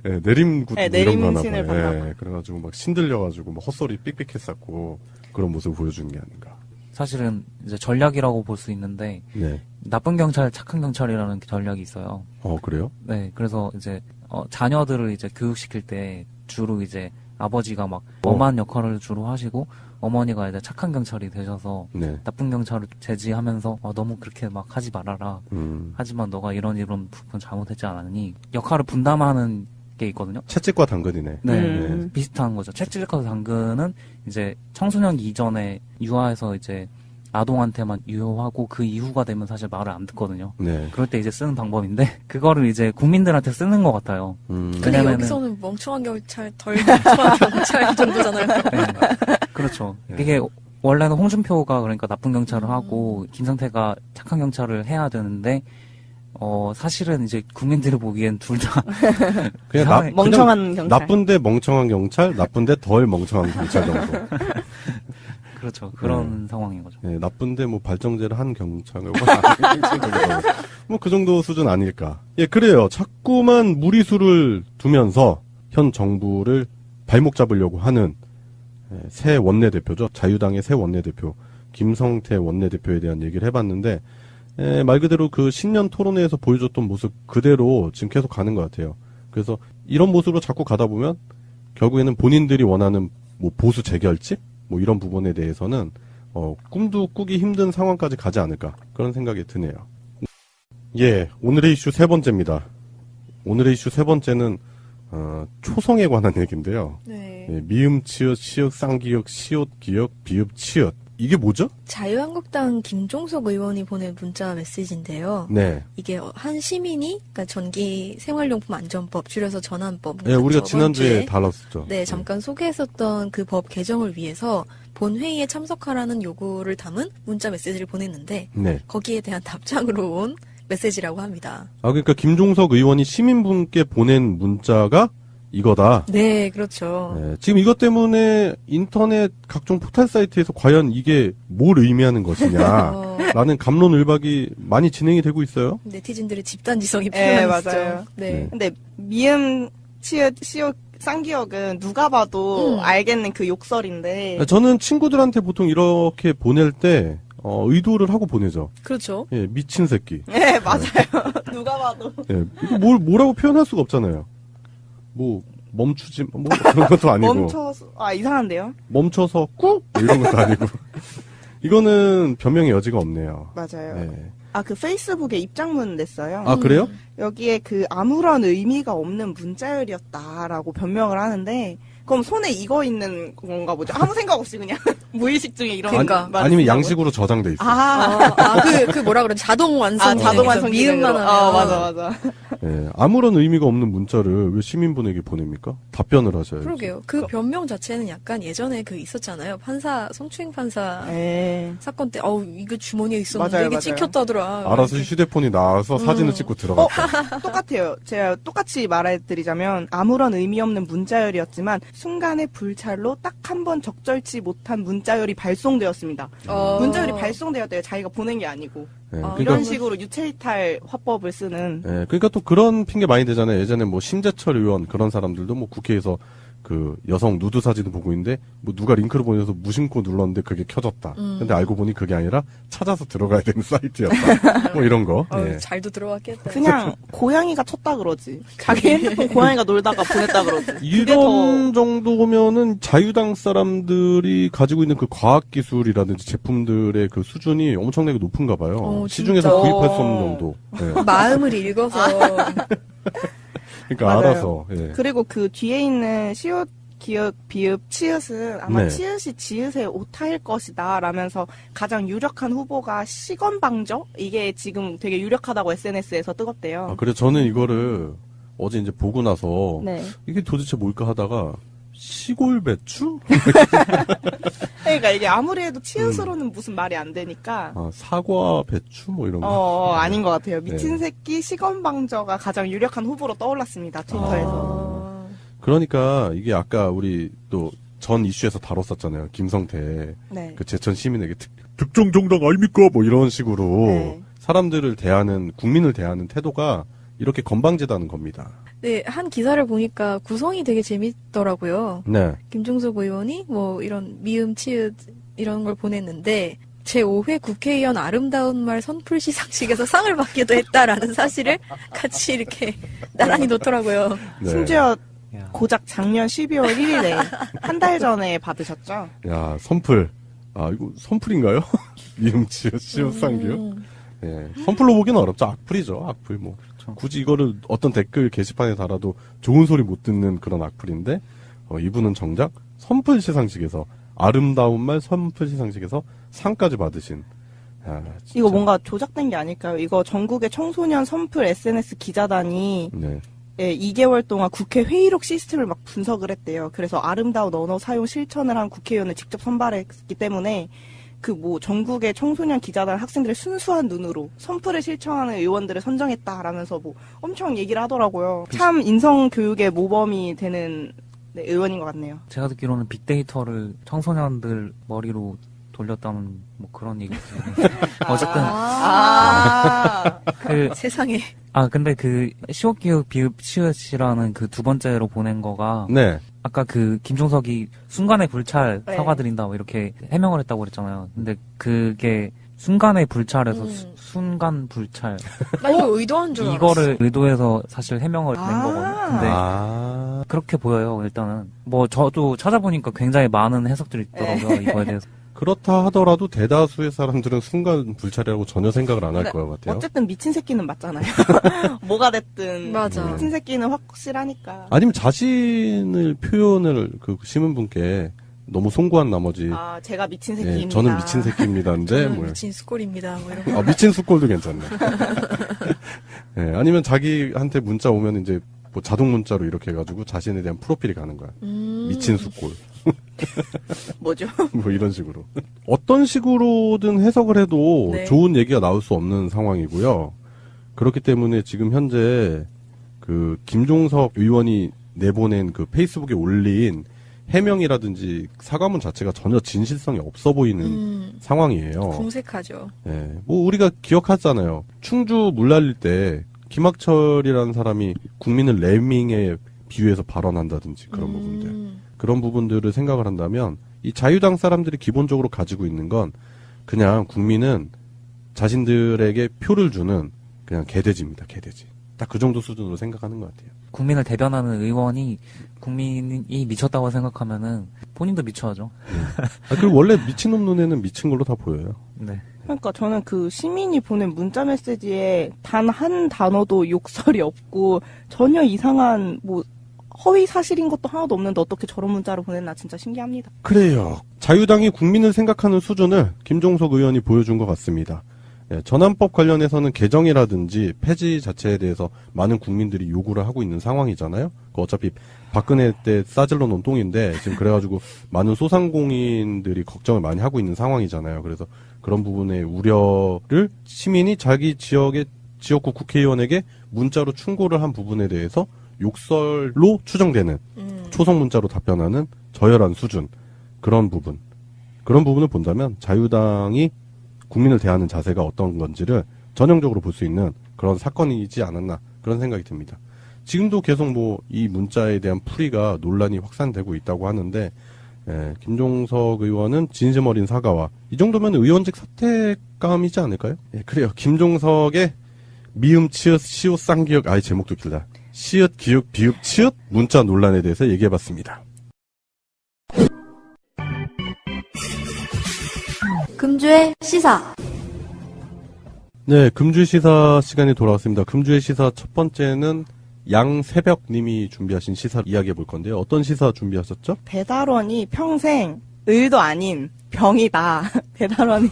예, 내림굿 네, 뭐 이런 거 하나 내림신을 봐요. 받나 봐. 예, 그래가지고 막 신들려가지고 막 헛소리 삑삑했었고 그런 모습을 보여주는 게 아닌가. 사실은 이제 전략이라고 볼 수 있는데 네. 나쁜 경찰, 착한 경찰이라는 전략이 있어요. 그래요? 네, 그래서 이제 자녀들을 이제 교육시킬 때 주로 이제 아버지가 막 엄한 역할을 주로 하시고 어머니가 이제 착한 경찰이 되셔서 네. 나쁜 경찰을 제지하면서 너무 그렇게 막 하지 말아라. 하지만 너가 이런 부분 잘못했지 않았니? 역할을 분담하는 게 있거든요. 채찍과 당근이네. 네, 비슷한 거죠. 채찍과 당근은 이제 청소년 이전에 유아해서 이제 아동한테만 유효하고 그 이후가 되면 사실 말을 안 듣거든요. 네. 그럴 때 이제 쓰는 방법인데 그거를 이제 국민들한테 쓰는 것 같아요. 근데 왜냐면은- 여기서는 멍청한 경찰, 덜 멍청한 경찰 정도잖아요. 네, 그렇죠. 이게 원래는 홍준표가 그러니까 나쁜 경찰을 하고 김성태가 착한 경찰을 해야 되는데 사실은 이제 국민들이 보기엔 둘 다 그냥 멍청한 경찰. 나쁜데 멍청한 경찰, 나쁜데 덜 멍청한 경찰 정도. 그렇죠. 그런 상황인 거죠. 네, 나쁜데 뭐 발정제를 한 경찰을 뭐 그 정도 수준 아닐까. 예, 그래요. 자꾸만 무리수를 두면서 현 정부를 발목 잡으려고 하는 새 원내대표죠. 자유당의 새 원내대표 김성태 원내대표에 대한 얘기를 해봤는데 말 그대로 그 신년 토론회에서 보여줬던 모습 그대로 지금 계속 가는 것 같아요. 그래서 이런 모습으로 자꾸 가다 보면 결국에는 본인들이 원하는 뭐 보수 재결집 뭐 이런 부분에 대해서는 꿈도 꾸기 힘든 상황까지 가지 않을까 그런 생각이 드네요. 예, 오늘의 이슈 세 번째입니다. 오늘의 이슈 세 번째는 초성에 관한 얘기인데요. 네. 예, 미음, 치읓, 시읒, 쌍기역, 시옷, 기역, 비읍, 치읓. 이게 뭐죠? 자유한국당 김종석 의원이 보낸 문자 메시지인데요. 네. 이게 한 시민이, 그러니까 전기 생활용품 안전법, 줄여서 전환법. 예, 우리가 저번 지난주에 주에 다뤘었죠. 네, 잠깐 소개했었던 그 법 개정을 위해서 본 회의에 참석하라는 요구를 담은 문자 메시지를 보냈는데 네. 거기에 대한 답장으로 온 메시지라고 합니다. 그러니까 김종석 의원이 시민분께 보낸 문자가 이거다. 네, 그렇죠. 네, 지금 이것 때문에 인터넷 각종 포털 사이트에서 과연 이게 뭘 의미하는 것이냐라는 갑론을박이 많이 진행이 되고 있어요. 네티즌들의 집단지성이 네, 표현하죠. 맞아요. 네. 근데 미음, 치읓, 시옷, 쌍기역은 누가 봐도 알겠는 그 욕설인데. 저는 친구들한테 보통 이렇게 보낼 때 의도를 하고 보내죠. 그렇죠. 예, 미친 새끼. 네, 맞아요. 누가 봐도. 예, 이거 뭐라고 표현할 수가 없잖아요. 뭐 멈추지 뭐 그런 것도 아니고 이상한데요? 멈춰서 꾹 뭐 이런 것도 아니고 이거는 변명의 여지가 없네요. 맞아요. 네. 그 페이스북에 입장문 냈어요. 아 그래요? 여기에 아무런 의미가 없는 문자열이었다라고 변명을 하는데, 그럼 손에 이거 있는 건가 보죠? 아무 생각 없이 그냥 무의식 중에 이런 그러니까. 말을 아니면 쓴다고요? 양식으로 저장돼 있어. 그 뭐라 그래? 자동 완성. 자동 완성 미음만 기능으로. 하면. 맞아. 예, 아무런 의미가 없는 문자를 왜 시민분에게 보냅니까? 답변을 하셔야죠. 그러게요. 그 변명 자체는 약간 예전에 있었잖아요. 판사, 성추행 판사 네. 사건 때, 이거 주머니에 있었는데 맞아요, 이게 맞아요. 찍혔다더라. 알아서 휴대폰이 나와서 사진을 찍고 들어갔다. 똑같아요. 제가 똑같이 말해드리자면 아무런 의미 없는 문자열이었지만 순간의 불찰로 딱 한 번 적절치 못한 문자열이 발송되었습니다. 문자열이 발송되었대요. 자기가 보낸 게 아니고. 예, 이런 식으로 유체이탈 화법을 쓰는. 예, 그러니까 또 그런 핑계 많이 대잖아요. 예전에 뭐 심재철 의원 그런 사람들도 뭐 국회에서 그 여성 누드 사진을 보고 있는데 뭐 누가 링크를 보내서 무심코 눌렀는데 그게 켜졌다. 근데 알고 보니 그게 아니라 찾아서 들어가야 되는 사이트였다. 뭐 이런 거. 예. 잘도 들어왔겠다. 그냥 고양이가 쳤다 그러지. 자기 핸드폰 고양이가 놀다가 보냈다 그러지. 이런 정도면은 자유당 사람들이 가지고 있는 그 과학기술이라든지 제품들의 그 수준이 엄청나게 높은가 봐요. 시중에서 진짜. 구입할 수 없는 정도. 예. 마음을 읽어서. 그러니까 맞아요. 알아서. 예. 그리고 그 뒤에 있는 시옷, 기역, 비읍, 치읓은 아마 네. 치읓이 지읒의 오타일 것이다 라면서 가장 유력한 후보가 시건방져? 이게 지금 되게 유력하다고 SNS에서 뜨겁대요. 그래서 저는 이거를 어제 이제 보고 나서 네. 이게 도대체 뭘까 하다가 시골 배추? 그러니까 이게 아무리 해도 치읓으로는 무슨 말이 안 되니까. 사과 배추 뭐 이런 거. 아닌 것 같아요. 미친 네. 새끼 시건방져가 가장 유력한 후보로 떠올랐습니다. 트위터에서. 그러니까 이게 아까 우리 또 전 이슈에서 다뤘었잖아요. 김성태 네. 그 제천 시민에게 특정 정당 아닙니까? 뭐 이런 식으로 네. 사람들을 대하는 국민을 대하는 태도가 이렇게 건방지다는 겁니다. 네, 한 기사를 보니까 구성이 되게 재밌더라고요. 네. 김종석 의원이 뭐 이런 미음, 치읓 이런 걸 보냈는데 제5회 국회의원 아름다운 말 선풀 시상식에서 상을 받기도 했다라는 사실을 같이 이렇게 나란히 놓더라고요. 네. 심지어 고작 작년 12월 1일에 한 달 전에 받으셨죠? 야, 선풀. 이거 선풀인가요? 미음치읓 시옷상기요? 예. 선풀로 보기는 어렵죠. 악플이죠. 악플 뭐. 그렇죠. 굳이 이거를 어떤 댓글 게시판에 달아도 좋은 소리 못 듣는 그런 악플인데, 이분은 정작 선풀 시상식에서, 아름다운 말 선풀 시상식에서 상까지 받으신. 야, 진짜. 이거 뭔가 조작된 게 아닐까요? 이거 전국의 청소년 선풀 SNS 기자단이 네. 2개월 동안 국회 회의록 시스템을 막 분석을 했대요. 그래서 아름다운 언어 사용 실천을 한 국회의원을 직접 선발했기 때문에 전국의 청소년 기자단 학생들의 순수한 눈으로 선풀을 실천하는 의원들을 선정했다라면서 엄청 얘기를 하더라고요. 참 인성 교육의 모범이 되는 의원인 것 같네요. 제가 듣기로는 빅데이터를 청소년들 머리로 돌렸다는 뭐 그런 얘기 있어요. 어쨌든 세상에. 근데 그 시옷기읍 비읍 치읓이라는 그 두 번째로 보낸 거가 네. 아까 그 김종석이 순간의 불찰 네. 사과드린다 뭐 이렇게 해명을 했다고 그랬잖아요. 근데 그게 순간의 불찰에서 순간 불찰 나 이거 의도한 줄 알았어. 이거를 의도해서 사실 해명을 낸 거거든요. 근데 그렇게 보여요. 일단은 뭐 저도 찾아보니까 굉장히 많은 해석들이 있더라고요. 이거에 대해서. 그렇다 하더라도 대다수의 사람들은 순간 불찰이라고 전혀 생각을 안 할 것 같아요. 어쨌든 미친 새끼는 맞잖아요. 뭐가 됐든 맞아. 미친 새끼는 확실하니까. 아니면 자신을 표현을 그 신문분께 너무 송구한 나머지 제가 미친 새끼입니다. 예, 저는 미친 새끼입니다인데 저는 뭐 미친 스콜입니다. 뭐 이런 거. 미친 수꼴도 괜찮네. 예, 아니면 자기한테 문자 오면 이제 뭐 자동 문자로 이렇게 해가지고 자신에 대한 프로필이 가는 거야. 미친 수꼴. 뭐죠? 뭐 이런 식으로. 어떤 식으로든 해석을 해도 네. 좋은 얘기가 나올 수 없는 상황이고요. 그렇기 때문에 지금 현재 그 김종석 의원이 내보낸 그 페이스북에 올린 해명이라든지 사과문 자체가 전혀 진실성이 없어 보이는 상황이에요. 궁색하죠. 예, 뭐 우리가 기억하잖아요. 충주 물 날릴 때 김학철이라는 사람이 국민을 레밍에 비유해서 발언한다든지 그런 부분들. 그런 부분들을 생각을 한다면 이 자유당 사람들이 기본적으로 가지고 있는 건 그냥 국민은 자신들에게 표를 주는 그냥 개돼지입니다. 개돼지. 딱 그 정도 수준으로 생각하는 것 같아요. 국민을 대변하는 의원이 국민이 미쳤다고 생각하면은 본인도 미쳐하죠. 그리고 원래 미친놈 눈에는 미친 걸로 다 보여요. 네. 그러니까 저는 그 시민이 보낸 문자 메시지에 단 한 단어도 욕설이 없고 전혀 이상한 허위 사실인 것도 하나도 없는데 어떻게 저런 문자를 보냈나 진짜 신기합니다. 그래요. 자유당이 국민을 생각하는 수준을 김종석 의원이 보여준 것 같습니다. 예, 전환법 관련해서는 개정이라든지 폐지 자체에 대해서 많은 국민들이 요구를 하고 있는 상황이잖아요. 어차피 박근혜 때 싸질러 놓은 똥인데 지금 그래가지고 많은 소상공인들이 걱정을 많이 하고 있는 상황이잖아요. 그래서 그런 부분의 우려를 시민이 자기 지역구 국회의원에게 문자로 충고를 한 부분에 대해서 욕설로 추정되는 초성 문자로 답변하는 저열한 수준 그런 부분을 본다면 자유당이 국민을 대하는 자세가 어떤 건지를 전형적으로 볼 수 있는 그런 사건이지 않았나 그런 생각이 듭니다. 지금도 계속 이 문자에 대한 풀이가 논란이 확산되고 있다고 하는데 김종석 의원은 진심 어린 사과와 이 정도면 의원직 사퇴감이지 않을까요? 그래요. 김종석의 미음 치읓 시옷 쌍기역 제목도 길다. 시읒 기역 비읍 치읓 문자 논란에 대해서 얘기해봤습니다. 금주의 시사. 네, 금주의 시사 시간이 돌아왔습니다. 금주의 시사 첫 번째는 양새벽님이 준비하신 시사 이야기해 볼 건데요. 어떤 시사 준비하셨죠? 배달원이 평생 을도 아닌 병이다. 배달원이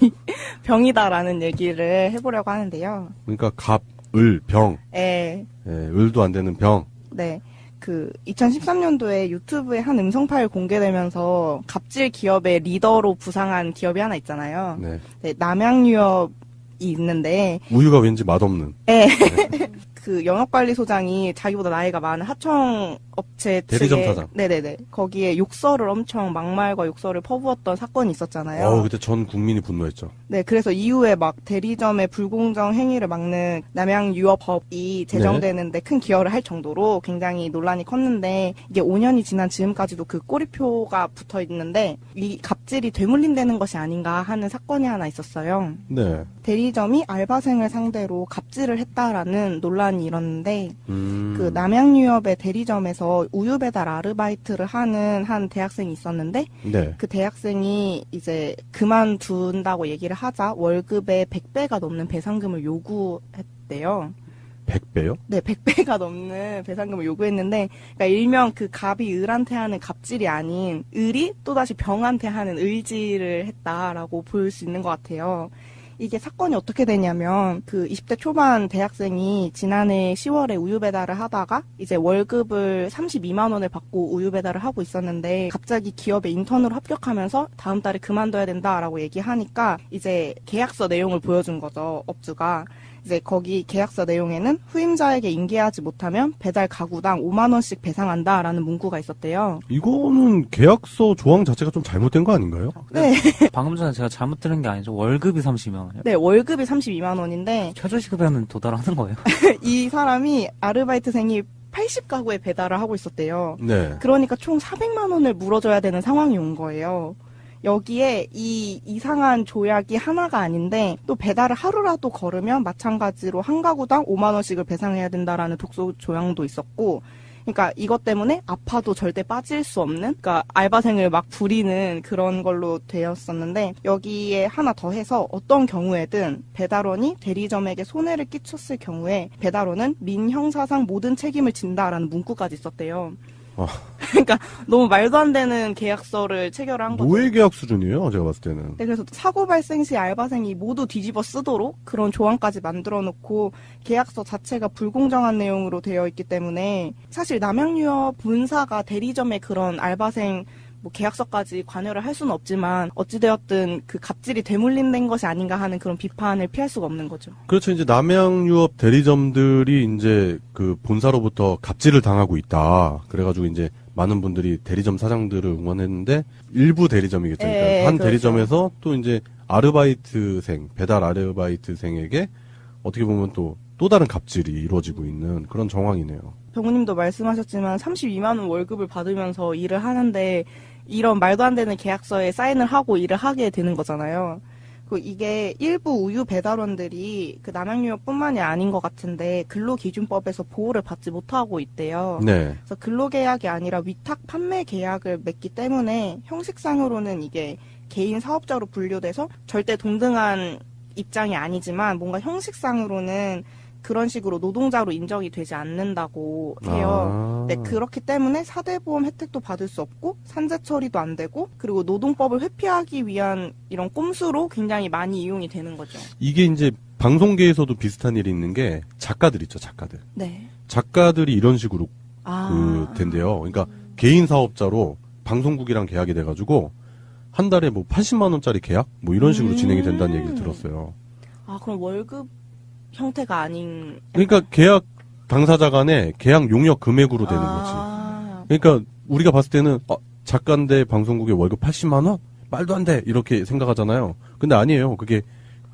병이다라는 얘기를 해보려고 하는데요. 그러니까 갑, 을, 병. 예. 을도 안 되는 병. 네. 그 2013년도에 유튜브에 한 음성 파일 공개되면서 갑질 기업의 리더로 부상한 기업이 하나 있잖아요. 네. 네, 남양유업이 있는데 우유가 왠지 맛없는. 네. 그 영업관리소장이 자기보다 나이가 많은 하청업체 대리점 측에 사장. 네네네. 거기에 욕설을 엄청 막말과 욕설을 퍼부었던 사건이 있었잖아요. 그때 전 국민이 분노했죠. 네, 그래서 이후에 막 대리점의 불공정 행위를 막는 남양유업법이 제정되는데 큰 기여를 할 정도로 굉장히 논란이 컸는데 이게 5년이 지난 지금까지도 그 꼬리표가 붙어 있는데 이 갑질이 되물림되는 것이 아닌가 하는 사건이 하나 있었어요. 네. 대리점이 알바생을 상대로 갑질을 했다라는 논란이 일었는데 그 남양유업의 대리점에서 우유 배달 아르바이트를 하는 한 대학생이 있었는데 네. 그 대학생이 이제 그만둔다고 얘기를 하자 월급의 100배가 넘는 배상금을 요구했대요. 100배요? 네, 100배가 넘는 배상금을 요구했는데, 그러니까 일명 그 갑이 을한테 하는 갑질이 아닌 을이 또다시 병한테 하는 을질을 했다라고 볼 수 있는 것 같아요. 이게 사건이 어떻게 되냐면 그 20대 초반 대학생이 지난해 10월에 우유 배달을 하다가 이제 월급을 32만 원을 받고 우유 배달을 하고 있었는데 갑자기 기업에 인턴으로 합격하면서 다음 달에 그만둬야 된다라고 얘기하니까 이제 계약서 내용을 보여준 거죠, 업주가. 이제 거기 계약서 내용에는 후임자에게 인계하지 못하면 배달 가구당 5만 원씩 배상한다라는 문구가 있었대요. 이거는 계약서 조항 자체가 좀 잘못된 거 아닌가요? 네. 방금 전에 제가 잘못 들은 게 아니죠. 월급이 32만 원이요? 네, 월급이 32만 원인데 최저시급에는 도달하는 거예요? 이 사람이 아르바이트생이 80가구에 배달을 하고 있었대요. 네. 그러니까 총 400만 원을 물어줘야 되는 상황이 온 거예요. 여기에 이 이상한 조약이 하나가 아닌데 또 배달을 하루라도 걸으면 마찬가지로 한 가구당 5만 원씩을 배상해야 된다라는 독소 조항도 있었고, 그러니까 이것 때문에 아파도 절대 빠질 수 없는, 그러니까 알바생을 막 부리는 그런 걸로 되었었는데, 여기에 하나 더 해서 어떤 경우에든 배달원이 대리점에게 손해를 끼쳤을 경우에 배달원은 민형사상 모든 책임을 진다라는 문구까지 있었대요. 그러니까 너무 말도 안 되는 계약서를 체결한 거죠. 노예 계약 수준이에요, 제가 봤을 때는. 네, 그래서 사고 발생 시 알바생이 모두 뒤집어 쓰도록 그런 조항까지 만들어 놓고 계약서 자체가 불공정한 내용으로 되어 있기 때문에 사실 남양유업 본사가 대리점의 그런 알바생 뭐 계약서까지 관여를 할 수는 없지만 어찌되었든 그 갑질이 되물림된 것이 아닌가 하는 그런 비판을 피할 수가 없는 거죠. 그렇죠. 이제 남양유업 대리점들이 이제 그 본사로부터 갑질을 당하고 있다. 그래가지고 이제 많은 분들이 대리점 사장들을 응원했는데 일부 대리점이겠죠. 그러니까 한 그렇죠. 대리점에서 또 이제 아르바이트생, 배달 아르바이트생에게 어떻게 보면 또 다른 갑질이 이루어지고 있는 그런 정황이네요. 병우님도 말씀하셨지만 32만 원 월급을 받으면서 일을 하는데 이런 말도 안 되는 계약서에 사인을 하고 일을 하게 되는 거잖아요. 그 이게 일부 우유 배달원들이 그 남양유업뿐만이 아닌 것 같은데 근로기준법에서 보호를 받지 못하고 있대요. 네. 그래서 근로계약이 아니라 위탁 판매 계약을 맺기 때문에 형식상으로는 이게 개인 사업자로 분류돼서 절대 동등한 입장이 아니지만 뭔가 형식상으로는 그런 식으로 노동자로 인정이 되지 않는다고 해요. 네, 그렇기 때문에 사대보험 혜택도 받을 수 없고 산재 처리도 안 되고 그리고 노동법을 회피하기 위한 이런 꼼수로 굉장히 많이 이용이 되는 거죠. 이게 이제 방송계에서도 비슷한 일이 있는 게 작가들 있죠, 작가들. 네. 작가들이 이런 식으로 된대요. 그러니까 개인 사업자로 방송국이랑 계약이 돼가지고 한 달에 뭐 80만 원짜리 계약? 뭐 이런 식으로 진행이 된다는 얘기를 들었어요. 아, 그럼 월급 형태가 아닌. 그러니까 계약 당사자 간에 계약 용역 금액으로 되는 거지. 그러니까 우리가 봤을 때는 작가인데 방송국의 월급 80만 원? 말도 안 돼. 이렇게 생각하잖아요. 근데 아니에요. 그게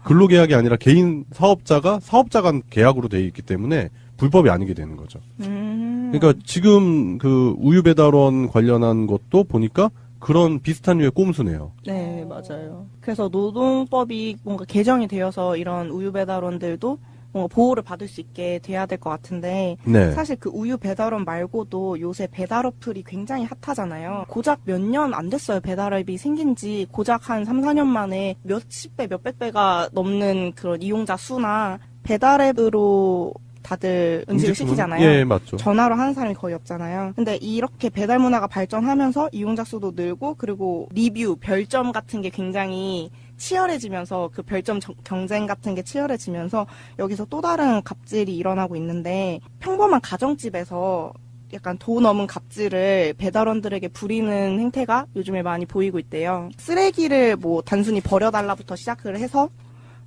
근로계약이 아니라 개인 사업자가 사업자 간 계약으로 돼 있기 때문에 불법이 아니게 되는 거죠. 그러니까 지금 그 우유 배달원 관련한 것도 보니까 그런 비슷한 류의 꼼수네요. 네, 맞아요. 그래서 노동법이 뭔가 개정이 되어서 이런 우유 배달원들도 뭔가 보호를 받을 수 있게 돼야 될 것 같은데 네. 사실 그 우유 배달원 말고도 요새 배달 어플이 굉장히 핫하잖아요. 고작 몇 년 안 됐어요. 배달앱이 생긴 지 고작 한 3, 4년 만에 몇십 배, 몇백 배가 넘는 그런 이용자 수나 배달앱으로 다들 음식을 시키잖아요. 예, 맞죠. 전화로 하는 사람이 거의 없잖아요. 근데 이렇게 배달 문화가 발전하면서 이용자 수도 늘고 그리고 리뷰, 별점 같은 게 굉장히 치열해지면서 그 별점 경쟁 같은 게 치열해지면서 여기서 또 다른 갑질이 일어나고 있는데 평범한 가정집에서 약간 도 넘은 갑질을 배달원들에게 부리는 행태가 요즘에 많이 보이고 있대요. 쓰레기를 뭐 단순히 버려달라부터 시작을 해서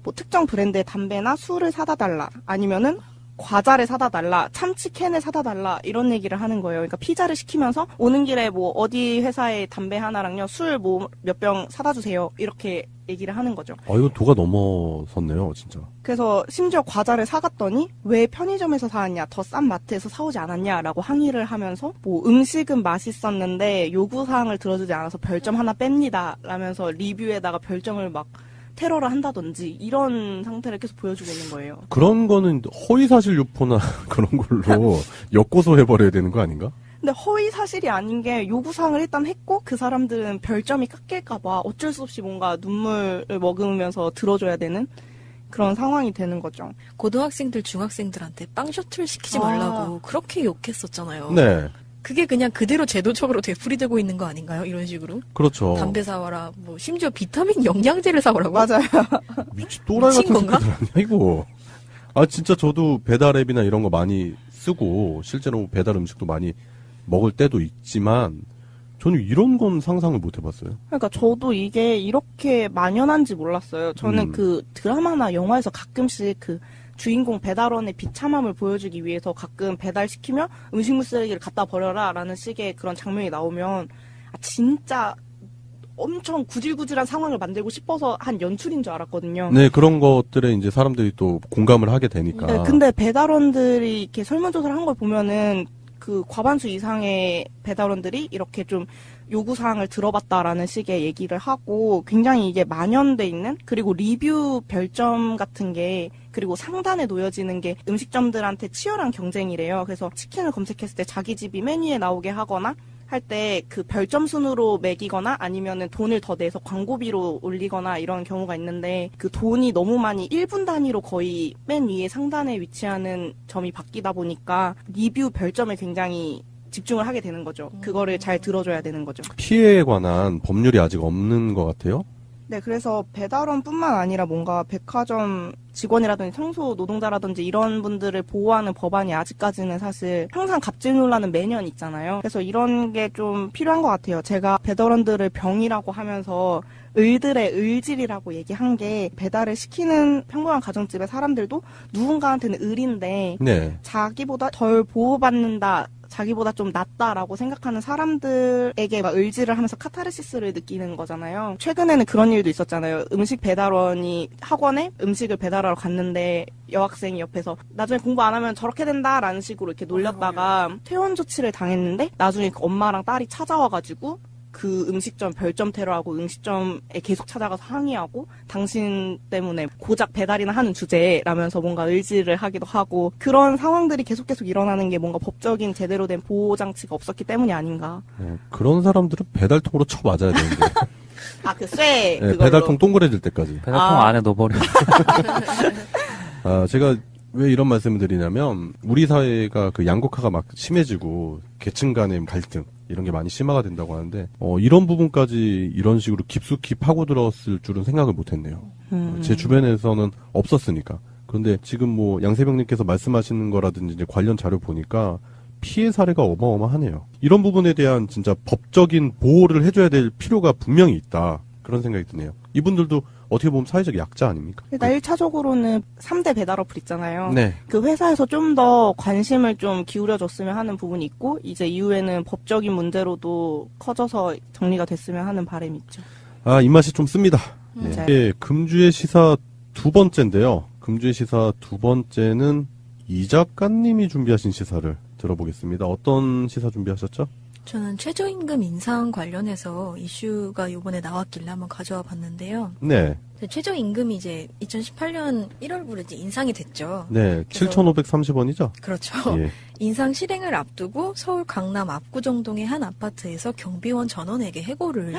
뭐 특정 브랜드의 담배나 술을 사다 달라, 아니면은 과자를 사다 달라, 참치캔을 사다 달라, 이런 얘기를 하는 거예요. 그러니까 피자를 시키면서 오는 길에 뭐 어디 회사에 담배 하나랑요, 술 뭐 몇 병 사다 주세요, 이렇게 얘기를 하는 거죠. 이거 도가 넘어섰네요, 진짜. 그래서 심지어 과자를 사갔더니 왜 편의점에서 사왔냐, 더 싼 마트에서 사오지 않았냐라고 항의를 하면서 뭐 음식은 맛있었는데 요구사항을 들어주지 않아서 별점 하나 뺍니다 라면서 리뷰에다가 별점을 막 테러를 한다든지 이런 상태를 계속 보여주고 있는 거예요. 그런 거는 허위사실 유포나 그런 걸로 역고소해버려야 되는 거 아닌가? 근데 허위 사실이 아닌 게 요구사항을 일단 했고 그 사람들은 별점이 깎일까봐 어쩔 수 없이 뭔가 눈물을 머금으면서 들어줘야 되는 그런 상황이 되는 거죠. 고등학생들, 중학생들한테 빵 셔틀 시키지 말라고 그렇게 욕했었잖아요. 네. 그게 그냥 그대로 제도적으로 되풀이되고 있는 거 아닌가요? 이런 식으로. 그렇죠. 담배 사와라. 뭐 심지어 비타민 영양제를 사오라고. 맞아요. 미친 또라이 같은 건가? 새끼들 아니야 이거. 진짜 저도 배달 앱이나 이런 거 많이 쓰고 실제로 배달 음식도 많이 먹을 때도 있지만 저는 이런 건 상상을 못 해봤어요. 그러니까 저도 이게 이렇게 만연한지 몰랐어요. 저는 그 드라마나 영화에서 가끔씩 그 주인공 배달원의 비참함을 보여주기 위해서 가끔 배달시키면 음식물 쓰레기를 갖다 버려라 라는 식의 그런 장면이 나오면 진짜 엄청 구질구질한 상황을 만들고 싶어서 한 연출인 줄 알았거든요. 네, 그런 것들에 이제 사람들이 또 공감을 하게 되니까. 네, 근데 배달원들이 이렇게 설문조사를 한 걸 보면은 그 과반수 이상의 배달원들이 이렇게 좀 요구사항을 들어봤다라는 식의 얘기를 하고 굉장히 이게 만연돼 있는, 그리고 리뷰 별점 같은 게 그리고 상단에 놓여지는 게 음식점들한테 치열한 경쟁이래요. 그래서 치킨을 검색했을 때 자기 집이 메뉴에 나오게 하거나 할 때 그 별점 순으로 매기거나 아니면은 돈을 더 내서 광고비로 올리거나 이런 경우가 있는데 그 돈이 너무 많이 1분 단위로 거의 맨 위에 상단에 위치하는 점이 바뀌다 보니까 리뷰 별점에 굉장히 집중을 하게 되는 거죠. 그거를 잘 들어줘야 되는 거죠. 피해에 관한 법률이 아직 없는 것 같아요. 네, 그래서 배달원뿐만 아니라 뭔가 백화점 직원이라든지 청소 노동자라든지 이런 분들을 보호하는 법안이 아직까지는 사실 항상 갑질 논란은 매년 있잖아요. 그래서 이런 게 좀 필요한 것 같아요. 제가 배달원들을 병이라고 하면서 을들의 을질이라고 얘기한 게, 배달을 시키는 평범한 가정집의 사람들도 누군가한테는 을인데 네. 자기보다 덜 보호받는다, 자기보다 좀 낫다라고 생각하는 사람들에게 막 을지를 하면서 카타르시스를 느끼는 거잖아요. 최근에는 그런 일도 있었잖아요. 음식 배달원이 학원에 음식을 배달하러 갔는데 여학생이 옆에서 나중에 공부 안 하면 저렇게 된다라는 식으로 이렇게 놀렸다가 퇴원 조치를 당했는데 나중에 그 엄마랑 딸이 찾아와가지고 그 음식점 별점 테러하고 음식점에 계속 찾아가서 항의하고 당신 때문에 고작 배달이나 하는 주제라면서 뭔가 의지를 하기도 하고, 그런 상황들이 계속 일어나는 게 뭔가 법적인 제대로 된 보호장치가 없었기 때문이 아닌가. 그런 사람들은 배달통으로 쳐 맞아야 되는데. 그 쇠. 네, 배달통 동그래질 때까지. 배달통 안에 넣어버려. 제가 왜 이런 말씀을 드리냐면 우리 사회가 그 양극화가 막 심해지고 계층 간의 갈등 이런 게 많이 심화가 된다고 하는데 이런 부분까지 이런 식으로 깊숙이 파고들었을 줄은 생각을 못했네요. 제 주변에서는 없었으니까. 그런데 지금 뭐 양세병님께서 말씀하시는 거라든지 이제 관련 자료 보니까 피해 사례가 어마어마하네요. 이런 부분에 대한 진짜 법적인 보호를 해줘야 될 필요가 분명히 있다. 그런 생각이 드네요. 이분들도 어떻게 보면 사회적 약자 아닙니까? 일단 1차적으로는 3대 배달 어플 있잖아요. 네. 그 회사에서 좀 더 관심을 좀 기울여줬으면 하는 부분이 있고, 이제 이후에는 법적인 문제로도 커져서 정리가 됐으면 하는 바람이 있죠. 입맛이 좀 씁니다. 네. 네. 금주의 시사 두 번째인데요. 금주의 시사 두 번째는 이 작가님이 준비하신 시사를 들어보겠습니다. 어떤 시사 준비하셨죠? 저는 최저임금 인상 관련해서 이슈가 이번에 나왔길래 한번 가져와 봤는데요. 네. 최저임금이 이제 2018년 1월부터 이제 인상이 됐죠. 네. 7,530원이죠? 그렇죠. 예. 인상 실행을 앞두고 서울 강남 압구정동의 한 아파트에서 경비원 전원에게 해고를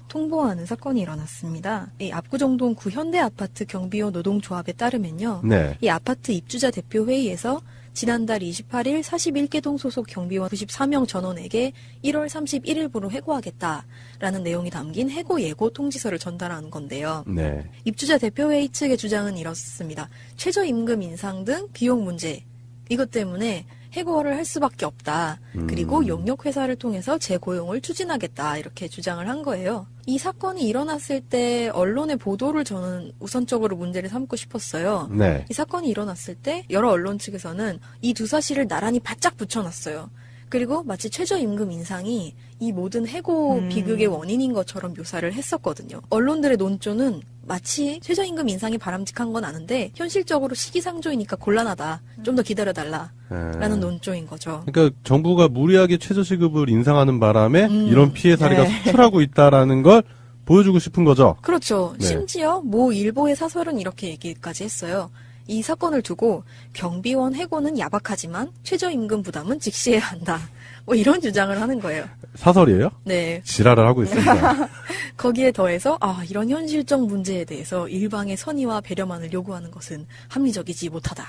통보하는 사건이 일어났습니다. 이 압구정동 구 현대아파트 경비원 노동조합에 따르면요. 네. 이 아파트 입주자 대표회의에서 지난달 28일 41개동 소속 경비원 94명 전원에게 1월 31일부로 해고하겠다라는 내용이 담긴 해고 예고 통지서를 전달한 건데요. 네. 입주자 대표회의 측의 주장은 이렇습니다. 최저임금 인상 등 비용 문제, 이것 때문에 해고를 할 수밖에 없다. 그리고 용역회사를 통해서 재고용을 추진하겠다. 이렇게 주장을 한 거예요. 이 사건이 일어났을 때 언론의 보도를 저는 우선적으로 문제를 삼고 싶었어요. 네. 이 사건이 일어났을 때 여러 언론 측에서는 이 두 사실을 나란히 바짝 붙여놨어요. 그리고 마치 최저임금 인상이 이 모든 해고 비극의 원인인 것처럼 묘사를 했었거든요. 언론들의 논조는 마치 최저임금 인상이 바람직한 건 아는데 현실적으로 시기상조이니까 곤란하다. 좀 더 기다려달라. 라는 논조인 거죠. 그러니까 정부가 무리하게 최저시급을 인상하는 바람에 이런 피해 사례가 속출하고 있다라는 걸 보여주고 싶은 거죠. 그렇죠. 네. 심지어 모 일보의 사설은 이렇게 얘기까지 했어요. 이 사건을 두고 경비원 해고는 야박하지만 최저임금 부담은 직시해야 한다. 뭐 이런 주장을 하는 거예요. 사설이에요? 네. 지랄을 하고 있습니다. 거기에 더해서 이런 현실적 문제에 대해서 일방의 선의와 배려만을 요구하는 것은 합리적이지 못하다.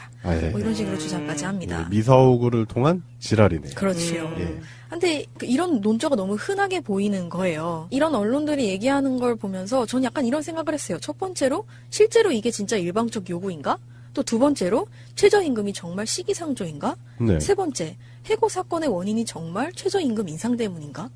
뭐 이런 식으로 주장까지 합니다. 미사오구를 통한 지랄이네요. 그렇지요. 예. 근데 이런 논조가 너무 흔하게 보이는 거예요. 이런 언론들이 얘기하는 걸 보면서 전 약간 이런 생각을 했어요. 첫 번째로 실제로 이게 진짜 일방적 요구인가? 또 두 번째로 최저임금이 정말 시기상조인가? 네. 세 번째, 해고 사건의 원인이 정말 최저임금 인상 때문인가?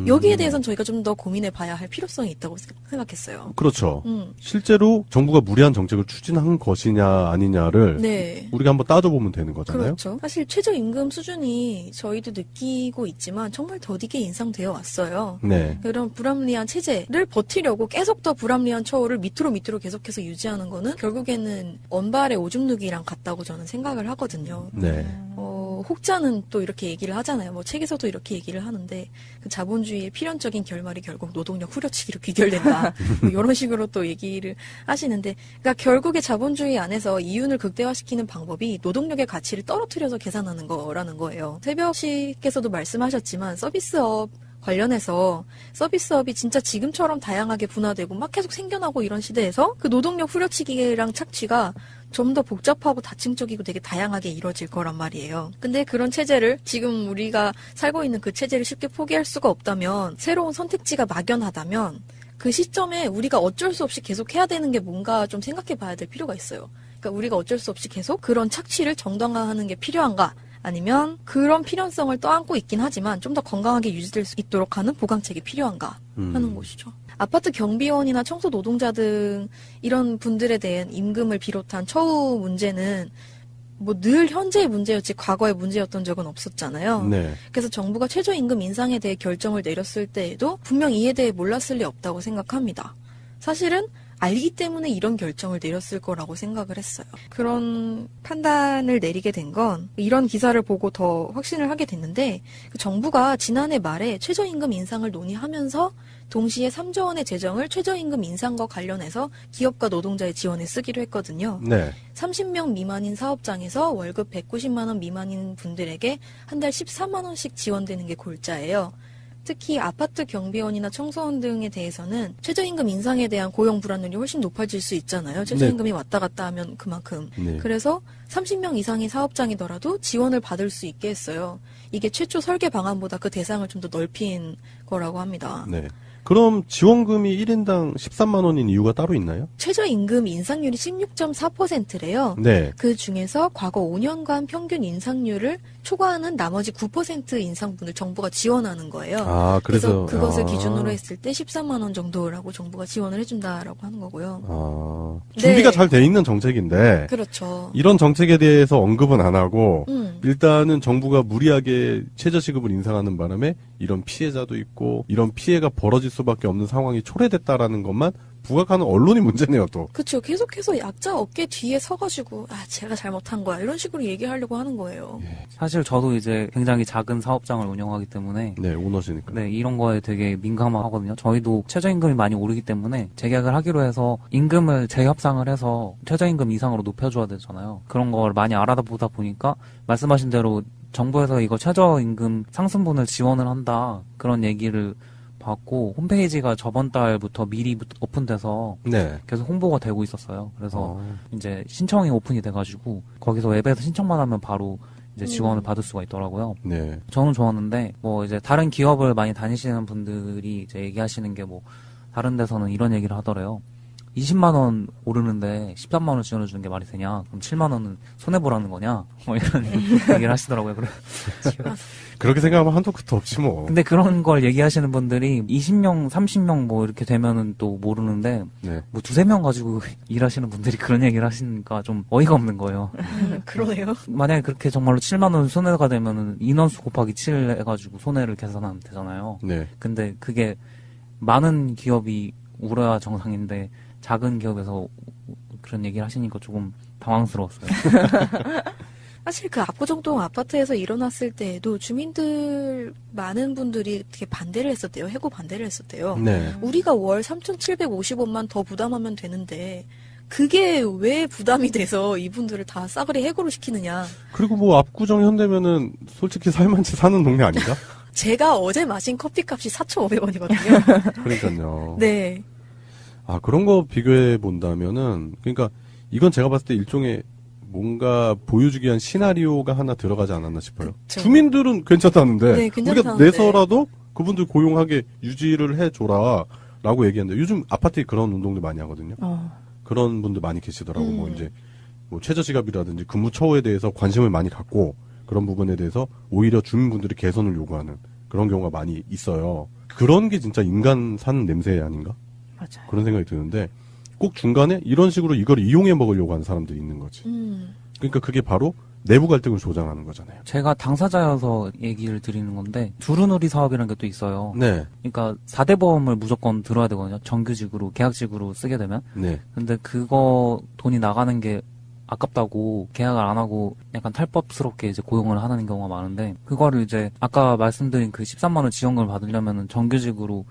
여기에 대해서는 저희가 좀 더 고민해 봐야 할 필요성이 있다고 생각했어요. 그렇죠. 실제로 정부가 무리한 정책을 추진한 것이냐 아니냐를 네. 우리가 한번 따져보면 되는 거잖아요. 그렇죠. 사실 최저임금 수준이 저희도 느끼고 있지만 정말 더디게 인상되어 왔어요. 네. 그런 불합리한 체제를 버티려고 계속 더 불합리한 처우를 밑으로 계속해서 유지하는 거는 결국에는 언발의 오줌 누기랑 같다고 저는 생각을 하거든요. 네. 혹자는 또 이렇게 얘기를 하잖아요. 뭐 책에서도 이렇게 얘기를 하는데 그 자본주의의 필연적인 결말이 결국 노동력 후려치기로 귀결된다. 뭐 이런 식으로 또 얘기를 하시는데, 그러니까 결국에 자본주의 안에서 이윤을 극대화시키는 방법이 노동력의 가치를 떨어뜨려서 계산하는 거라는 거예요. 새벽 씨께서도 말씀하셨지만 서비스업 관련해서 서비스업이 진짜 지금처럼 다양하게 분화되고 막 계속 생겨나고 이런 시대에서 그 노동력 후려치기랑 착취가 좀 더 복잡하고 다층적이고 되게 다양하게 이루어질 거란 말이에요. 근데 그런 체제를 지금 우리가 살고 있는 그 체제를 쉽게 포기할 수가 없다면, 새로운 선택지가 막연하다면 그 시점에 우리가 어쩔 수 없이 계속 해야 되는 게 뭔가 좀 생각해 봐야 될 필요가 있어요. 그러니까 우리가 어쩔 수 없이 계속 그런 착취를 정당화하는 게 필요한가? 아니면 그런 필요성을 떠안고 있긴 하지만 좀 더 건강하게 유지될 수 있도록 하는 보강책이 필요한가 하는 것이죠. 아파트 경비원이나 청소 노동자 등 이런 분들에 대한 임금을 비롯한 처우 문제는 뭐 늘 현재의 문제였지 과거의 문제였던 적은 없었잖아요. 네. 그래서 정부가 최저임금 인상에 대해 결정을 내렸을 때에도 분명 이에 대해 몰랐을 리 없다고 생각합니다. 사실은 알기 때문에 이런 결정을 내렸을 거라고 생각을 했어요. 그런 판단을 내리게 된 건 이런 기사를 보고 더 확신을 하게 됐는데, 정부가 지난해 말에 최저임금 인상을 논의하면서 동시에 3조 원의 재정을 최저임금 인상과 관련해서 기업과 노동자의 지원에 쓰기로 했거든요. 네. 30명 미만인 사업장에서 월급 190만 원 미만인 분들에게 한 달 14만 원씩 지원되는 게 골자예요. 특히 아파트 경비원이나 청소원 등에 대해서는 최저임금 인상에 대한 고용 불안율이 훨씬 높아질 수 있잖아요. 최저임금이 왔다 갔다 하면 그만큼. 네. 그래서 30명 이상의 사업장이더라도 지원을 받을 수 있게 했어요. 이게 최초 설계 방안보다 그 대상을 좀 더 넓힌 거라고 합니다. 네. 그럼 지원금이 1인당 13만 원인 이유가 따로 있나요? 최저임금 인상률이 16.4%래요. 네. 그 중에서 과거 5년간 평균 인상률을 초과하는 나머지 9% 인상분을 정부가 지원하는 거예요. 아, 그래서 그것을 기준으로 했을 때 13만 원 정도라고 정부가 지원을 해준다라고 하는 거고요. 준비가 네. 잘 돼 있는 정책인데 그렇죠. 이런 정책에 대해서 언급은 안 하고 음. 일단은 정부가 무리하게 최저시급을 인상하는 바람에 이런 피해자도 있고 이런 피해가 벌어질 수밖에 없는 상황이 초래됐다라는 것만 부각하는 언론이 문제네요, 또. 그렇죠. 계속해서 약자 어깨 뒤에 서가지고 제가 잘못한 거야 이런 식으로 얘기하려고 하는 거예요. 사실 저도 이제 굉장히 작은 사업장을 운영하기 때문에 네, 오너시니까. 네, 이런 거에 되게 민감하거든요. 저희도 최저임금이 많이 오르기 때문에 재계약을 하기로 해서 임금을 재협상을 해서 최저임금 이상으로 높여줘야 되잖아요. 그런 걸 많이 알아보다 보니까 말씀하신 대로 정부에서 이거 최저임금 상승분을 지원을 한다 그런 얘기를 받고 홈페이지가 저번 달부터 미리 오픈돼서 네. 계속 홍보가 되고 있었어요. 그래서 이제 신청이 오픈이 돼가지고 거기서 앱에서 신청만 하면 바로 이제 지원을 받을 수가 있더라고요. 네. 저는 좋았는데 뭐 이제 다른 기업을 많이 다니시는 분들이 이제 얘기하시는 게 뭐 다른 데서는 이런 얘기를 하더래요. 20만 원 오르는데 13만 원 지원해주는 게 말이 되냐? 그럼 7만 원은 손해보라는 거냐? 뭐 이런 얘기를 하시더라고요. 그렇게 생각하면 한도 끝도 없지 뭐. 근데 그런 걸 얘기하시는 분들이 20명, 30명 뭐 이렇게 되면은 또 모르는데 네. 뭐 두세 명 가지고 일하시는 분들이 그런 얘기를 하시니까 좀 어이가 없는 거예요. 그러네요. 만약에 그렇게 정말로 7만 원 손해가 되면은 인원수 곱하기 7 해가지고 손해를 계산하면 되잖아요. 네. 근데 그게 많은 기업이 울어야 정상인데 작은 기업에서 그런 얘기를 하시니까 조금 당황스러웠어요. 사실 그 압구정동 아파트에서 일어났을 때에도 주민들 많은 분들이 되게 반대를 했었대요. 해고 반대를 했었대요. 네. 우리가 월 3,750원만 더 부담하면 되는데 그게 왜 부담이 돼서 이분들을 다 싸그리 해고를 시키느냐. 그리고 뭐 압구정 현대면은 솔직히 살만치 사는 동네 아닌가? 제가 어제 마신 커피값이 4,500원이거든요. 그러니까요. 네. 아, 그런 거 비교해 본다면은, 그러니까 이건 제가 봤을 때 일종의 뭔가 보여주기 위한 시나리오가 하나 들어가지 않았나 싶어요. 그쵸. 주민들은 괜찮다는데, 네, 우리가 괜찮다는데. 내서라도 그분들 고용하게 유지를 해줘라 라고 얘기했는데, 요즘 아파트에 그런 운동들 많이 하거든요. 그런 분들 많이 계시더라고. 뭐 이제 뭐 최저시급이라든지 근무 처우에 대해서 관심을 많이 갖고 그런 부분에 대해서 오히려 주민분들이 개선을 요구하는 그런 경우가 많이 있어요. 그런 게 진짜 인간 사는 냄새 아닌가? 맞아요. 그런 생각이 드는데 꼭 중간에 이런 식으로 이걸 이용해 먹으려고 하는 사람들이 있는 거지. 그러니까 그게 바로 내부 갈등을 조장하는 거잖아요. 제가 당사자여서 얘기를 드리는 건데 두루누리 사업이라는 게 또 있어요. 네. 그러니까 4대 보험을 무조건 들어야 되거든요. 정규직으로 계약직으로 쓰게 되면. 네. 근데 그거 돈이 나가는 게 아깝다고 계약을 안 하고 약간 탈법스럽게 이제 고용을 하는 경우가 많은데 그거를 이제 아까 말씀드린 그 13만 원 지원금을 받으려면은 정규직으로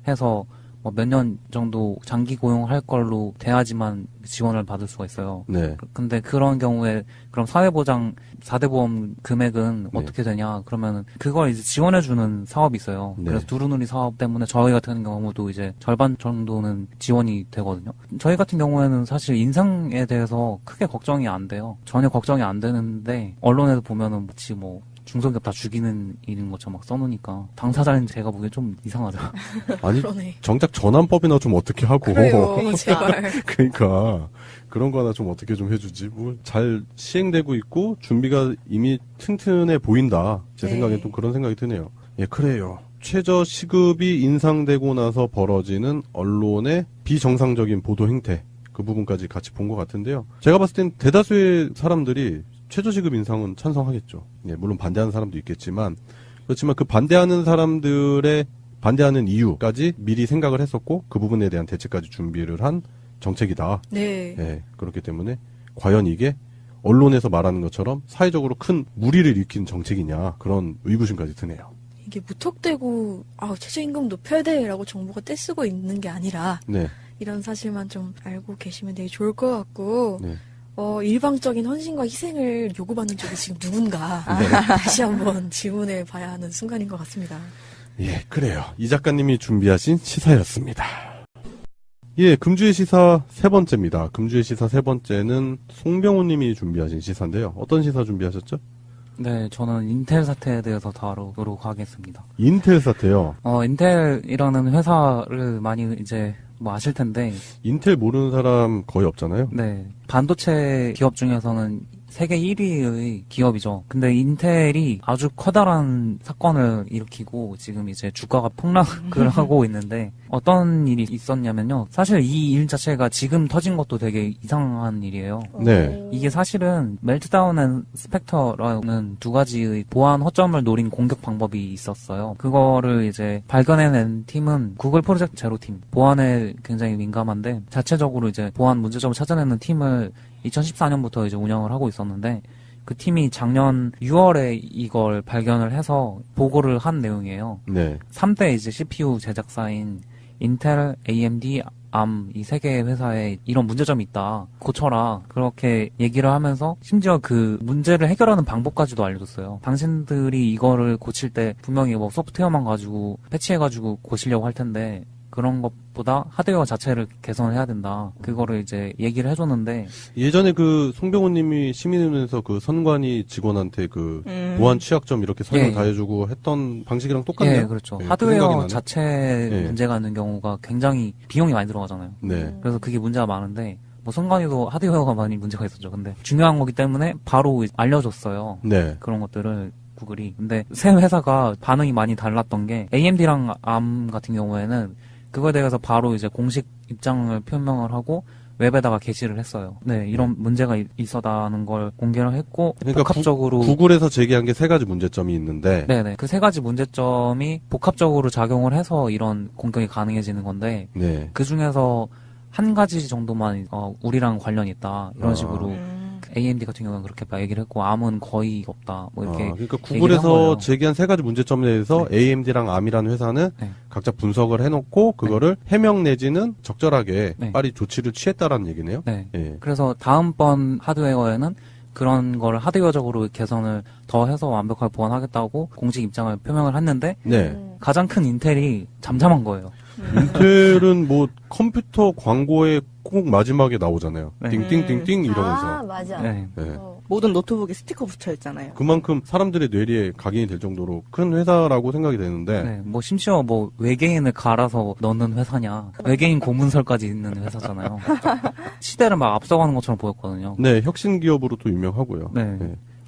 해서 뭐 몇 년 정도 장기 고용할 걸로 돼야지만 지원을 받을 수가 있어요. 네. 근데 그런 경우에 그럼 사회보장 4대 보험 금액은 네. 어떻게 되냐? 그러면은 그걸 이제 지원해주는 사업이 있어요. 네. 그래서 두루누리 사업 때문에 저희 같은 경우도 이제 절반 정도는 지원이 되거든요. 저희 같은 경우에는 사실 인상에 대해서 크게 걱정이 안 돼요. 전혀 걱정이 안 되는데 언론에서 보면은 마치 뭐 중소기업 다 죽이는 일인 것처럼 막 써놓으니까 당사자인 제가 보기엔 좀 이상하죠. 아니 그러네. 정작 전환법이나 좀 어떻게 하고 그래요, 제발. 그러니까 그런 거 하나 좀 어떻게 좀 해주지. 뭐 잘 시행되고 있고 준비가 이미 튼튼해 보인다. 제 네. 생각엔 또 그런 생각이 드네요. 예, 그래요. 최저 시급이 인상되고 나서 벌어지는 언론의 비정상적인 보도 행태 그 부분까지 같이 본 것 같은데요. 제가 봤을 땐 대다수의 사람들이 최저시급 인상은 찬성하겠죠. 예, 물론 반대하는 사람도 있겠지만 그렇지만 그 반대하는 사람들의 반대하는 이유까지 미리 생각을 했었고 그 부분에 대한 대책까지 준비를 한 정책이다. 네. 예, 그렇기 때문에 과연 이게 언론에서 말하는 것처럼 사회적으로 큰 무리를 일으킨 정책이냐 그런 의구심까지 드네요. 이게 무턱대고 최저임금 높여야 돼라고 정부가 떼쓰고 있는 게 아니라 네, 이런 사실만 좀 알고 계시면 되게 좋을 것 같고 네. 일방적인 헌신과 희생을 요구받는 쪽이 지금 누군가 네. 다시 한번 질문해 봐야 하는 순간인 것 같습니다. 예, 그래요. 이 작가님이 준비하신 시사였습니다. 예, 금주의 시사 세 번째입니다. 금주의 시사 세 번째는 송병호 님이 준비하신 시사인데요. 어떤 시사 준비하셨죠? 네, 저는 인텔 사태에 대해서 다루도록 하겠습니다. 인텔 사태요. 인텔이라는 회사를 많이 이제 뭐 아실 텐데, 인텔 모르는 사람 거의 없잖아요. 네, 반도체 기업 중에서는 세계 1위의 기업이죠. 근데 인텔이 아주 커다란 사건을 일으키고 지금 이제 주가가 폭락을 하고 있는데 어떤 일이 있었냐면요. 사실 이 일 자체가 지금 터진 것도 되게 이상한 일이에요. 네. 이게 사실은 멜트다운 앤 스펙터라는 두 가지의 보안 허점을 노린 공격 방법이 있었어요. 그거를 이제 발견해낸 팀은 구글 프로젝트 제로팀. 보안에 굉장히 민감한데 자체적으로 이제 보안 문제점을 찾아내는 팀을 2014년부터 이제 운영을 하고 있었는데 그 팀이 작년 6월에 이걸 발견을 해서 보고를 한 내용이에요. 네. 3대 이제 CPU 제작사인 인텔, AMD, ARM 이 세 개의 회사에 이런 문제점이 있다. 고쳐라. 그렇게 얘기를 하면서 심지어 그 문제를 해결하는 방법까지도 알려줬어요. 당신들이 이거를 고칠 때 분명히 뭐 소프트웨어만 가지고 패치해가지고 고치려고 할 텐데 그런 것보다 하드웨어 자체를 개선해야 된다. 그거를 이제 얘기를 해줬는데 예전에 그 송병호님이 시민의원에서 그 선관위 직원한테 그 보안 취약점 이렇게 설명 예. 다 해주고 했던 방식이랑 똑같네요. 예, 그렇죠. 예, 그 하드웨어 생각이 나네. 자체 예. 문제가 있는 경우가 굉장히 비용이 많이 들어가잖아요. 네. 그래서 그게 문제가 많은데 뭐 선관위도 하드웨어가 많이 문제가 있었죠. 근데 중요한 거기 때문에 바로 알려줬어요. 네. 그런 것들을 구글이. 근데 새 회사가 반응이 많이 달랐던 게 AMD랑 ARM 같은 경우에는 그거에 대해서 바로 이제 공식 입장을 표명을 하고 웹에다가 게시를 했어요. 네, 이런 문제가 있었다는 걸 공개를 했고 그러니까 복합적으로 구글에서 제기한 게 3가지 문제점이 있는데 네네 그 3가지 문제점이 복합적으로 작용을 해서 이런 공격이 가능해지는 건데 네. 그 중에서 한 가지 정도만 우리랑 관련이 있다 이런 식으로 AMD 같은 경우는 그렇게 얘기를 했고 ARM은 거의 없다 뭐 이렇게 그러니까 얘기를 한 구글에서 거예요. 제기한 3가지 문제점에 대해서 AMD랑 ARM이라는 회사는 네. 각자 분석을 해놓고 그거를 해명 내지는 적절하게 네. 빨리 조치를 취했다라는 얘기네요. 네. 예. 그래서 다음번 하드웨어에는 그런 거를 하드웨어적으로 개선을 더 해서 완벽하게 보완하겠다고 공식 입장을 표명을 했는데 네. 가장 큰 인텔이 잠잠한 거예요. 인텔은 뭐 컴퓨터 광고에 꼭 마지막에 나오잖아요. 네. 띵띵띵띵 이러면서. 아, 맞아. 네. 네. 모든 노트북에 스티커 붙여있잖아요. 그만큼 사람들의 뇌리에 각인이 될 정도로 큰 회사라고 생각이 되는데 네, 뭐 심지어 뭐 외계인을 갈아서 넣는 회사냐, 외계인 고문설까지 있는 회사잖아요. 시대를 막 앞서가는 것처럼 보였거든요. 네, 혁신 기업으로 또 유명하고요. 네.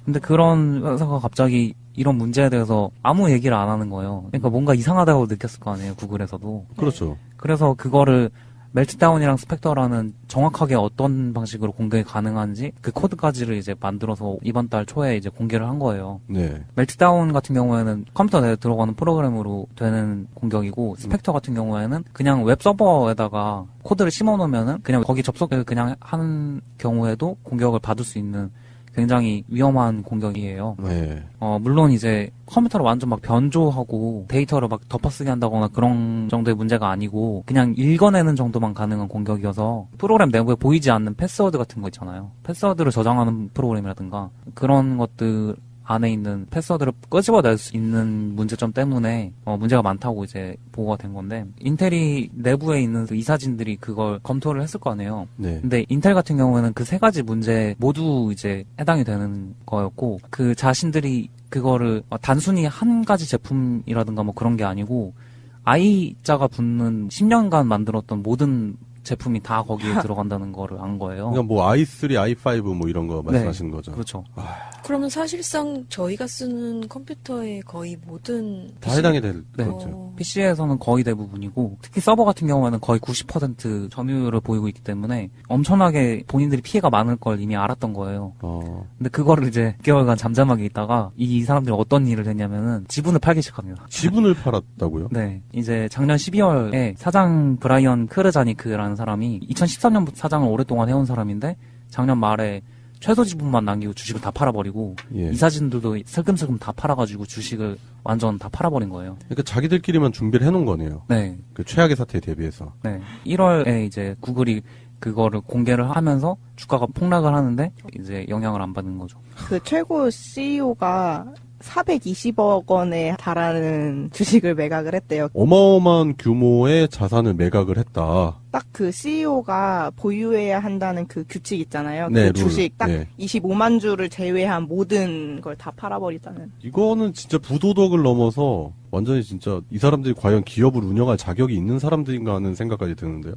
근데 그런 회사가 갑자기 이런 문제에 대해서 아무 얘기를 안 하는 거예요. 그러니까 뭔가 이상하다고 느꼈을 거 아니에요, 구글에서도. 그렇죠. 그래서 그거를 멜트다운이랑 스펙터라는 정확하게 어떤 방식으로 공격이 가능한지 그 코드까지를 이제 만들어서 이번 달 초에 이제 공개를 한 거예요. 네. 멜트다운 같은 경우에는 컴퓨터 내에 들어가는 프로그램으로 되는 공격이고 스펙터 같은 경우에는 그냥 웹 서버에다가 코드를 심어 놓으면은 그냥 거기 접속을 그냥 하는 경우에도 공격을 받을 수 있는 굉장히 위험한 공격이에요. 네. 물론 이제 컴퓨터를 완전 막 변조하고 데이터를 막 덮어쓰기 한다거나 그런 정도의 문제가 아니고 그냥 읽어내는 정도만 가능한 공격이어서 프로그램 내부에 보이지 않는 패스워드 같은 거 있잖아요. 패스워드를 저장하는 프로그램이라든가 그런 것들 안에 있는 패스워드를 끄집어낼 수 있는 문제점 때문에 문제가 많다고 이제 보고가 된 건데 인텔이 내부에 있는 이사진들이 그걸 검토를 했을 거 아니에요. 네. 근데 인텔 같은 경우에는 그 3가지 문제 모두 이제 해당이 되는 거였고 그 자신들이 그거를 단순히 한 가지 제품이라든가 뭐 그런 게 아니고 I자가 붙는 10년간 만들었던 모든 제품이 다 거기에 들어간다는 거를 안 거예요. 그러니까 뭐 i3, i5 뭐 이런 거 말씀하시는 거죠. 그렇죠. 그러면 사실상 저희가 쓰는 컴퓨터의 거의 모든 다 해당이 될 네. 거죠. PC에서는 거의 대부분이고 특히 서버 같은 경우에는 거의 90% 점유율을 보이고 있기 때문에 엄청나게 본인들이 피해가 많을 걸 이미 알았던 거예요. 근데 그거를 이제 6개월간 잠잠하게 있다가 이 사람들이 어떤 일을 했냐면은 지분을 팔기 시작합니다. 지분을 팔았다고요? 네. 이제 작년 12월에 사장 브라이언 크르자니크라는 사람이 2013년부터 사장을 오랫동안 해온 사람인데 작년 말에 최소 지분만 남기고 주식을 다 팔아버리고 예. 이사진들도 슬금슬금 다 팔아가지고 주식을 완전 다 팔아버린 거예요. 그러니까 자기들끼리만 준비를 해놓은 거네요. 네. 그 최악의 사태에 대비해서. 네. 1월에 이제 구글이 그거를 공개를 하면서 주가가 폭락을 하는데 이제 영향을 안 받는 거죠. 그 최고 CEO가 420억 원에 달하는 주식을 매각을 했대요. 어마어마한 규모의 자산을 매각을 했다. 딱 그 CEO가 보유해야 한다는 그 규칙 있잖아요. 네, 그 주식 딱 네. 25만 주를 제외한 모든 걸 다 팔아버리자는. 이거는 진짜 부도덕을 넘어서 완전히 진짜 이 사람들이 과연 기업을 운영할 자격이 있는 사람들인가 하는 생각까지 드는데요.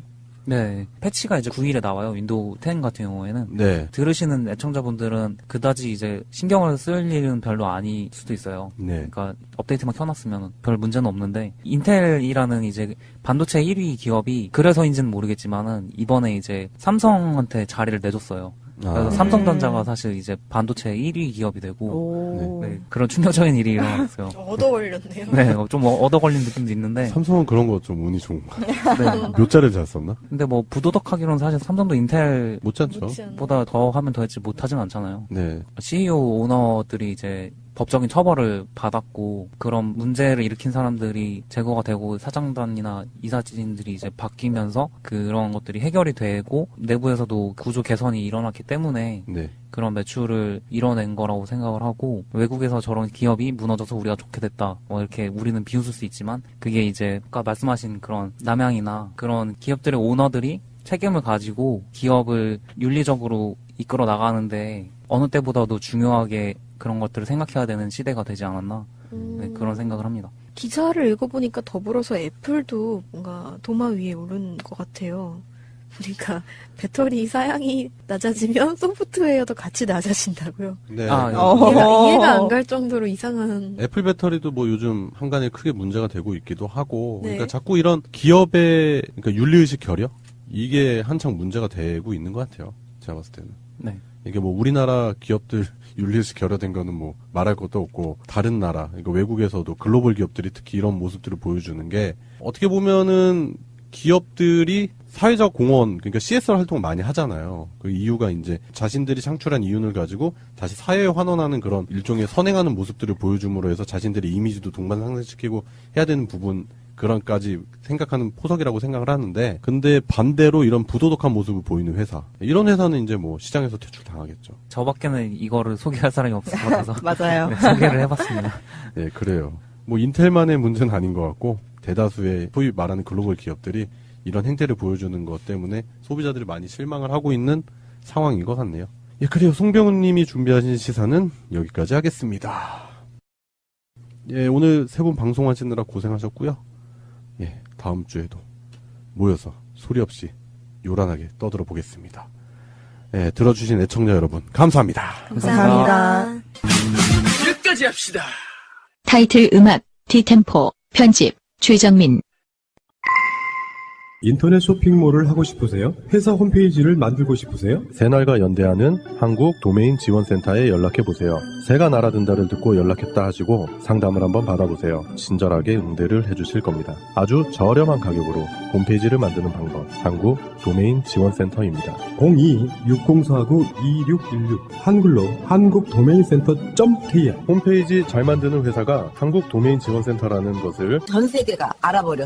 네. 패치가 이제 9일에 나와요. 윈도우 10 같은 경우에는. 네. 들으시는 애청자분들은 그다지 이제 신경을 쓸 일은 별로 아닐 수도 있어요. 네. 그러니까 업데이트만 켜놨으면 별 문제는 없는데 인텔이라는 이제 반도체 1위 기업이 그래서인지는 모르겠지만은 이번에 이제 삼성한테 자리를 내줬어요. 그래서 삼성전자가 사실 이제 반도체 1위 기업이 되고 네, 그런 충격적인 일이 일어났어요. 얻어 걸렸네요. 네, 좀 얻어 걸린 느낌도 있는데. 삼성은 그런 거 좀 운이 좋은 거 같아요. 몇 자리를 잘 썼나? 근데 뭐 부도덕하기로는 사실 삼성도 인텔보다 못지않죠. 더 하면 더 했지 못하진 않잖아요. 네. CEO 오너들이 이제 법적인 처벌을 받았고 그런 문제를 일으킨 사람들이 제거가 되고 사장단이나 이사진들이 이제 바뀌면서 그런 것들이 해결이 되고 내부에서도 구조 개선이 일어났기 때문에 네. 그런 매출을 이뤄낸 거라고 생각을 하고 외국에서 저런 기업이 무너져서 우리가 좋게 됐다 뭐 이렇게 우리는 비웃을 수 있지만 그게 이제 아까 말씀하신 그런 남양이나 그런 기업들의 오너들이 책임을 가지고 기업을 윤리적으로 이끌어 나가는데 어느 때보다도 중요하게 그런 것들을 생각해야 되는 시대가 되지 않았나 네, 그런 생각을 합니다. 기사를 읽어보니까 더불어서 애플도 뭔가 도마 위에 오른 것 같아요. 그러니까 배터리 사양이 낮아지면 소프트웨어도 같이 낮아진다고요. 네. 이해가 안 갈 정도로 이상한. 애플 배터리도 뭐 요즘 한간에 크게 문제가 되고 있기도 하고, 네. 그러니까 자꾸 이런 기업의 그러니까 윤리의식 결여 이게 한창 문제가 되고 있는 것 같아요. 제가 봤을 때는. 네. 이게 뭐 우리나라 기업들 윤리의식 결여된 거는 뭐 말할 것도 없고 다른 나라, 그러니까 외국에서도 글로벌 기업들이 특히 이런 모습들을 보여주는 게 어떻게 보면은 기업들이 사회적 공헌, 그러니까 CSR 활동을 많이 하잖아요. 그 이유가 이제 자신들이 창출한 이윤을 가지고 다시 사회에 환원하는 그런 일종의 선행하는 모습들을 보여줌으로 해서 자신들의 이미지도 동반 상승시키고 해야 되는 부분, 그런까지 생각하는 포석이라고 생각을 하는데, 근데 반대로 이런 부도덕한 모습을 보이는 회사, 이런 회사는 이제 뭐 시장에서 퇴출당하겠죠. 저밖에는 이거를 소개할 사람이 없을 것 같아서 맞아요. 네, 소개를 해봤습니다. 네, 그래요. 뭐 인텔만의 문제는 아닌 것 같고 대다수의 소위 말하는 글로벌 기업들이 이런 행태를 보여주는 것 때문에 소비자들이 많이 실망을 하고 있는 상황인 것 같네요. 예, 그래요. 송병훈 님이 준비하신 시사는 여기까지 하겠습니다. 예, 오늘 세 분 방송하시느라 고생하셨고요. 예, 다음 주에도 모여서 소리 없이 요란하게 떠들어 보겠습니다. 예, 들어주신 애청자 여러분, 감사합니다. 감사합니다. 끝까지 합시다. 타이틀 음악, 디템포, 편집, 최정민. 인터넷 쇼핑몰을 하고 싶으세요? 회사 홈페이지를 만들고 싶으세요? 새날과 연대하는 한국 도메인 지원센터에 연락해보세요. 새가 날아든다를 듣고 연락했다 하시고 상담을 한번 받아보세요. 친절하게 응대를 해주실 겁니다. 아주 저렴한 가격으로 홈페이지를 만드는 방법, 한국 도메인 지원센터입니다. 02-6049-2616 한글로 한국도메인센터.kr 홈페이지 잘 만드는 회사가 한국 도메인 지원센터라는 것을 전 세계가 알아버렸어요.